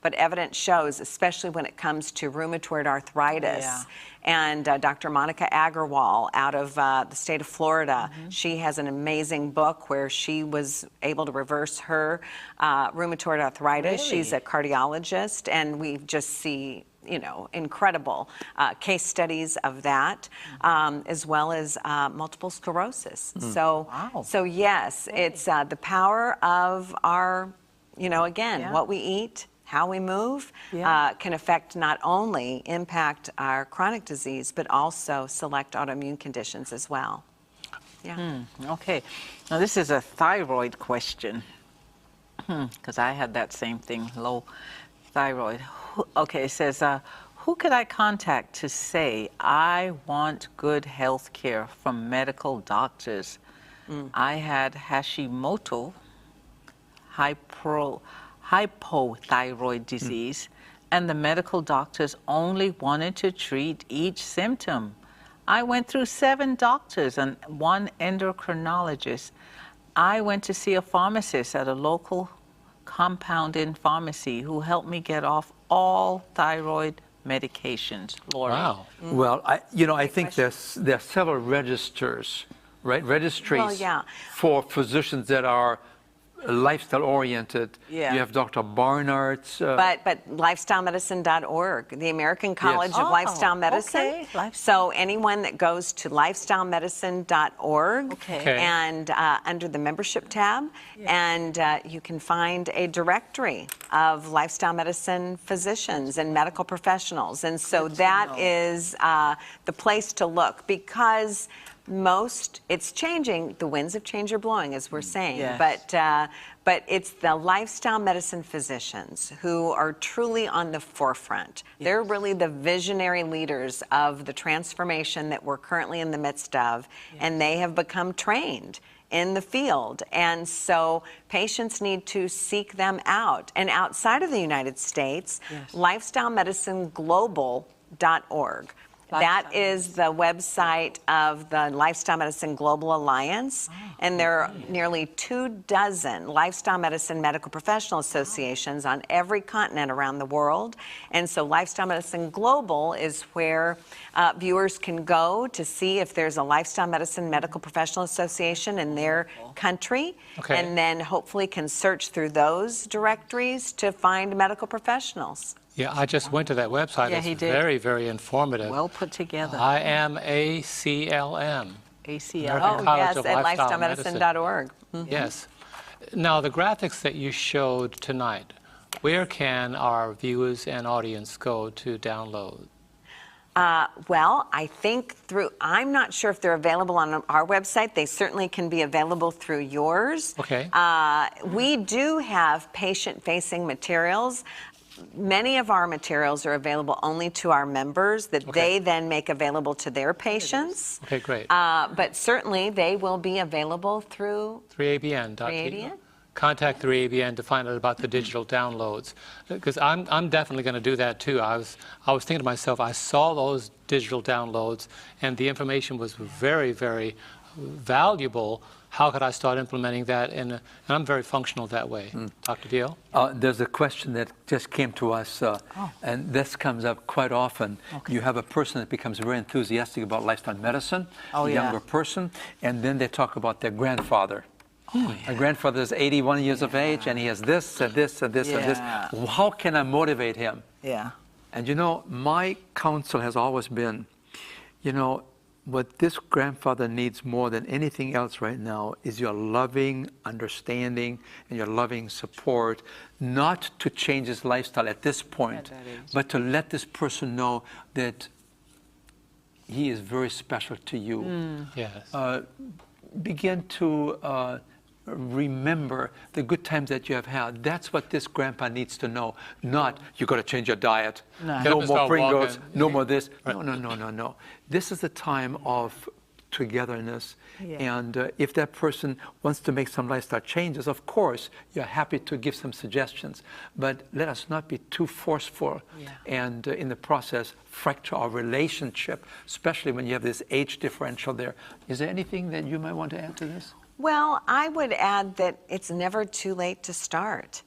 evidence shows, especially when it comes to rheumatoid arthritis. And Dr. Monica Agarwal out of the state of Florida, she has an amazing book where she was able to reverse her rheumatoid arthritis. Really? She's a cardiologist, and we just see incredible case studies of that, as well as multiple sclerosis. So yes, it's the power of our, again, what we eat, how we move, can affect not only impact our chronic disease, but also select autoimmune conditions as well. Okay. Now this is a thyroid question, because I had that same thing, low thyroid. Okay, it says, who could I contact to say I want good health care from medical doctors? I had Hashimoto, hypothyroid disease, and the medical doctors only wanted to treat each symptom. I went through 7 doctors and 1 endocrinologist. I went to see a pharmacist at a local compounding pharmacy who helped me get off all thyroid medications. Lori. Wow. Well, I think there are several registers, right? Registries for physicians that are lifestyle-oriented. You have Dr. Barnard's. But lifestylemedicine.org, the American College of Lifestyle Medicine. Okay. So anyone that goes to lifestylemedicine.org and under the membership tab, and you can find a directory of lifestyle medicine physicians and medical professionals. And so that is the place to look, because it's changing. The winds of change are blowing, as we're saying. But it's the lifestyle medicine physicians who are truly on the forefront. They're really the visionary leaders of the transformation that we're currently in the midst of, and they have become trained in the field. And so patients need to seek them out. And outside of the United States, lifestylemedicineglobal.org. That is the website of the Lifestyle Medicine Global Alliance, and there are nearly 24 lifestyle medicine medical professional associations on every continent around the world. And so Lifestyle Medicine Global is where viewers can go to see if there's a lifestyle medicine medical professional association in their country, and then hopefully can search through those directories to find medical professionals. Yeah, I just went to that website. Yeah, It's he did. very, very informative. Well put together. I am ACLM. ACL. American Oh, College yes, of at Lifestyle lifestylemedicine.org. Yes. Now, the graphics that you showed tonight, where can our viewers and audience go to download? Well, I think I'm not sure if they're available on our website. They certainly can be available through yours. Okay. We do have patient-facing materials. Many of our materials are available only to our members that they then make available to their patients. Okay, great. But certainly they will be available through 3ABN. 3ABN? Contact 3ABN to find out about the digital downloads, because I'm definitely going to do that too. I was thinking to myself, I saw those digital downloads and the information was very, very valuable. How could I start implementing that? And I'm very functional that way. Dr. Diehl? There's a question that just came to us, and this comes up quite often. You have a person that becomes very enthusiastic about lifestyle medicine, a younger person, and then they talk about their grandfather. My grandfather is 81 years of age, and he has this and this and this and this. How can I motivate him? Yeah. And you know, my counsel has always been, you know, what this grandfather needs more than anything else right now is your loving understanding and your loving support, not to change his lifestyle at this point, but to let this person know that he is very special to you. Yes. Begin to remember the good times that you have had. That's what this grandpa needs to know. Not, you got to change your diet. No more Pringles. No more this. No, no, no, no, no. This is a time of togetherness. And if that person wants to make some lifestyle changes, of course, you're happy to give some suggestions. But let us not be too forceful and in the process fracture our relationship, especially when you have this age differential there. Is there anything that you might want to add to this? Well, I would add that it's never too late to start.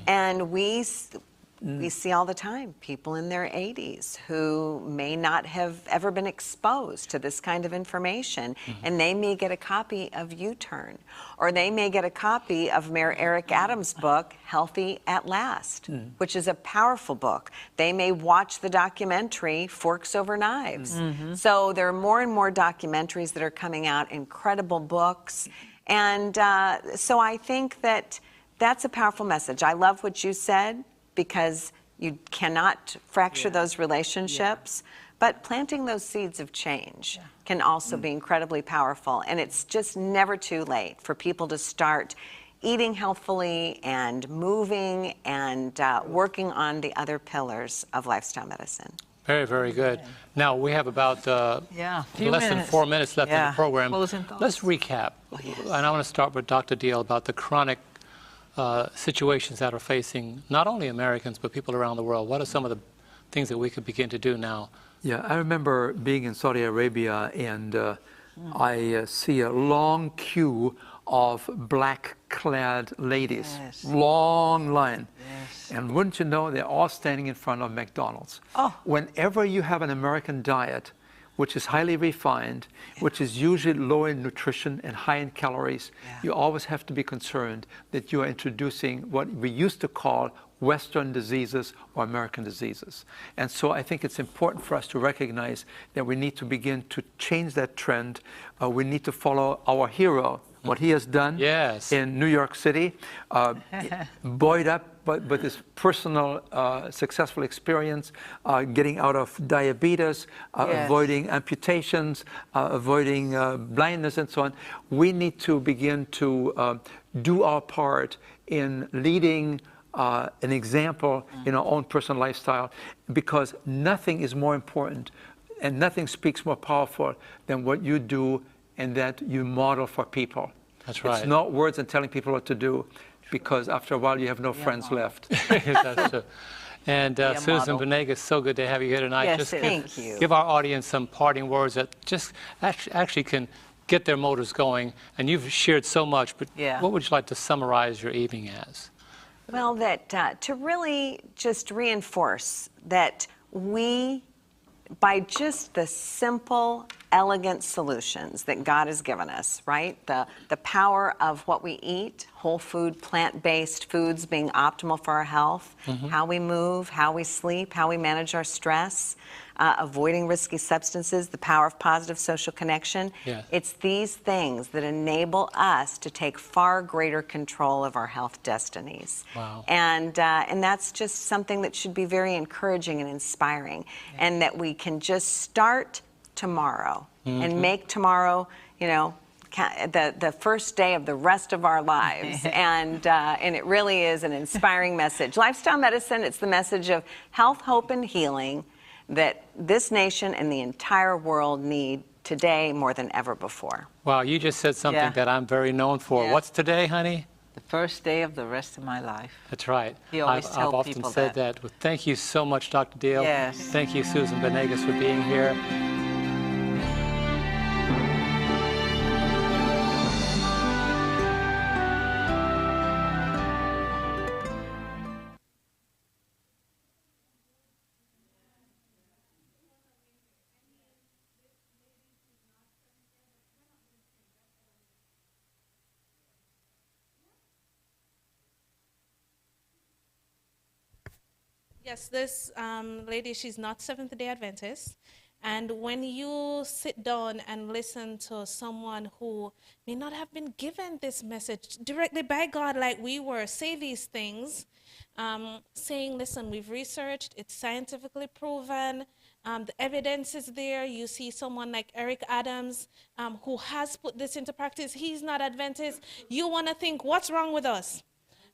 And we see all the time people in their 80s who may not have ever been exposed to this kind of information, and they may get a copy of U-Turn, or they may get a copy of Mayor Eric Adams' book, Healthy at Last, which is a powerful book. They may watch the documentary, Forks Over Knives. So there are more and more documentaries that are coming out, incredible books. And so I think that that's a powerful message. I love what you said, because you cannot fracture those relationships, but planting those seeds of change can also be incredibly powerful. And it's just never too late for people to start eating healthfully and moving and working on the other pillars of lifestyle medicine. Very, very good. Now, we have about less than 4 minutes left in the program. Closing thoughts. Let's recap. And I want to start with Dr. Diehl about the chronic situations that are facing not only Americans, but people around the world. What are some of the things that we could begin to do now? Yeah, I remember being in Saudi Arabia, and I see a long queue of black-clad ladies, long line. And wouldn't you know, they're all standing in front of McDonald's. Whenever you have an American diet, which is highly refined, which is usually low in nutrition and high in calories, you always have to be concerned that you are introducing what we used to call Western diseases or American diseases. And so I think it's important for us to recognize that we need to begin to change that trend. We need to follow our hero, what he has done in New York City, buoyed up but this personal successful experience, getting out of diabetes, avoiding amputations, avoiding blindness and so on. We need to begin to do our part in leading an example in our own personal lifestyle, because nothing is more important and nothing speaks more powerful than what you do and that you model for people. That's right. It's not words and telling people what to do, because after a while you have no friends left. That's true. And a Susan model. Benegas, so good to have you here tonight. Yes, Just it Thank you. give our audience some parting words that just actually can get their motors going. And you've shared so much, but Yeah. what would you like to summarize your evening as? Well, that to really just reinforce that we, by just the simple, elegant solutions that God has given us, right? The power of what we eat, whole food, plant-based foods being optimal for our health, how we move, how we sleep, how we manage our stress, avoiding risky substances, the power of positive social connection. Yes. It's these things that enable us to take far greater control of our health destinies. Wow. And that's just something that should be very encouraging and inspiring, and that we can just start tomorrow and make tomorrow, you know, the first day of the rest of our lives. And it really is an inspiring message. Lifestyle medicine, it's the message of health, hope, and healing that this nation and the entire world need today more than ever before. Wow, you just said something Yeah. that I'm very known for. Yeah. What's today, honey? The first day of the rest of my life. That's right. He always I've tell often people said that. Well, thank you so much, Dr. Diehl. Yes. Thank you, Susan Benegas, for being here. Yes, this lady, she's not Seventh-day Adventist. And when you sit down and listen to someone who may not have been given this message directly by God like we were, say these things, saying, listen, we've researched, it's scientifically proven, the evidence is there. You see someone like Eric Adams who has put this into practice. He's not Adventist. You want to think, what's wrong with us?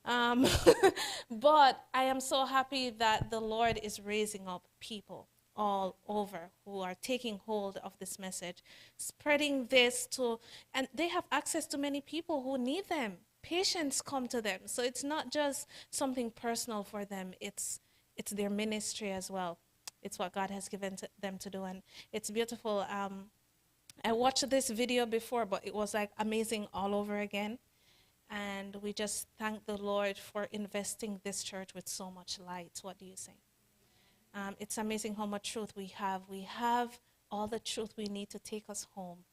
But I am so happy that the Lord is raising up people all over who are taking hold of this message, spreading this to, and they have access to many people who need them. Patients come to them. So it's not just something personal for them. It's their ministry as well. It's what God has given to them to do. And it's beautiful. I watched this video before, but it was like amazing all over again. And we just thank the Lord for investing this church with so much light. What do you say? It's amazing how much truth we have. We have all the truth we need to take us home.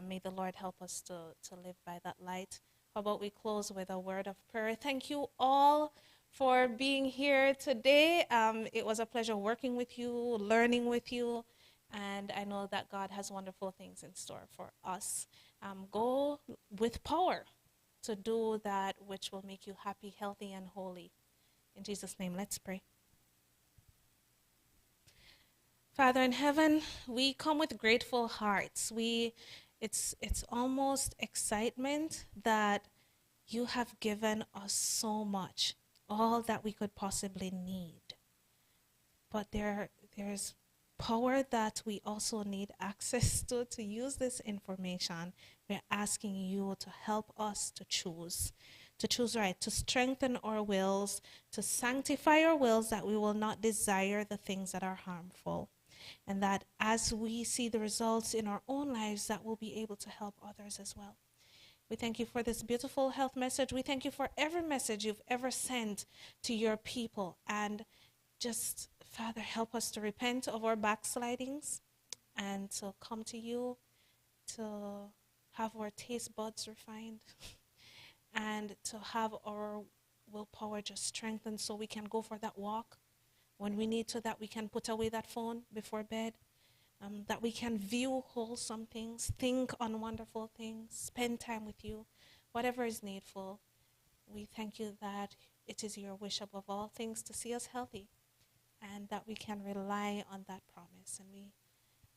May the Lord help us to live by that light. How about we close with a word of prayer? Thank you all for being here today. It was a pleasure working with you, learning with you, and I know that God has wonderful things in store for us. Go with power to do that which will make you happy, healthy, and holy. In Jesus' name, let's pray. Father in heaven, we come with grateful hearts. It's almost excitement that you have given us so much, all that we could possibly need. But there's power that we also need access to use this information. We're asking you to help us to choose right, to strengthen our wills, to sanctify our wills, that we will not desire the things that are harmful. And that as we see the results in our own lives, that we'll be able to help others as well. We thank you for this beautiful health message. We thank you for every message you've ever sent to your people. And just, Father, help us to repent of our backslidings and to come to you, to have our taste buds refined, and to have our willpower just strengthened so we can go for that walk when we need to, that we can put away that phone before bed, that we can view wholesome things, think on wonderful things, spend time with you, whatever is needful. We thank you that it is your wish above all things to see us healthy, and that we can rely on that promise. And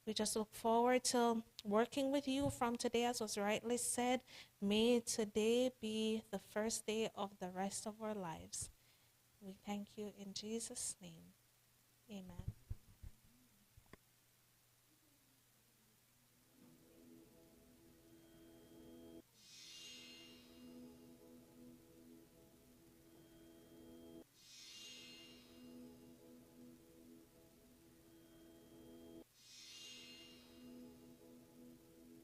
we just look forward to working with you from today, as was rightly said. May today be the first day of the rest of our lives. We thank you in Jesus' name. Amen.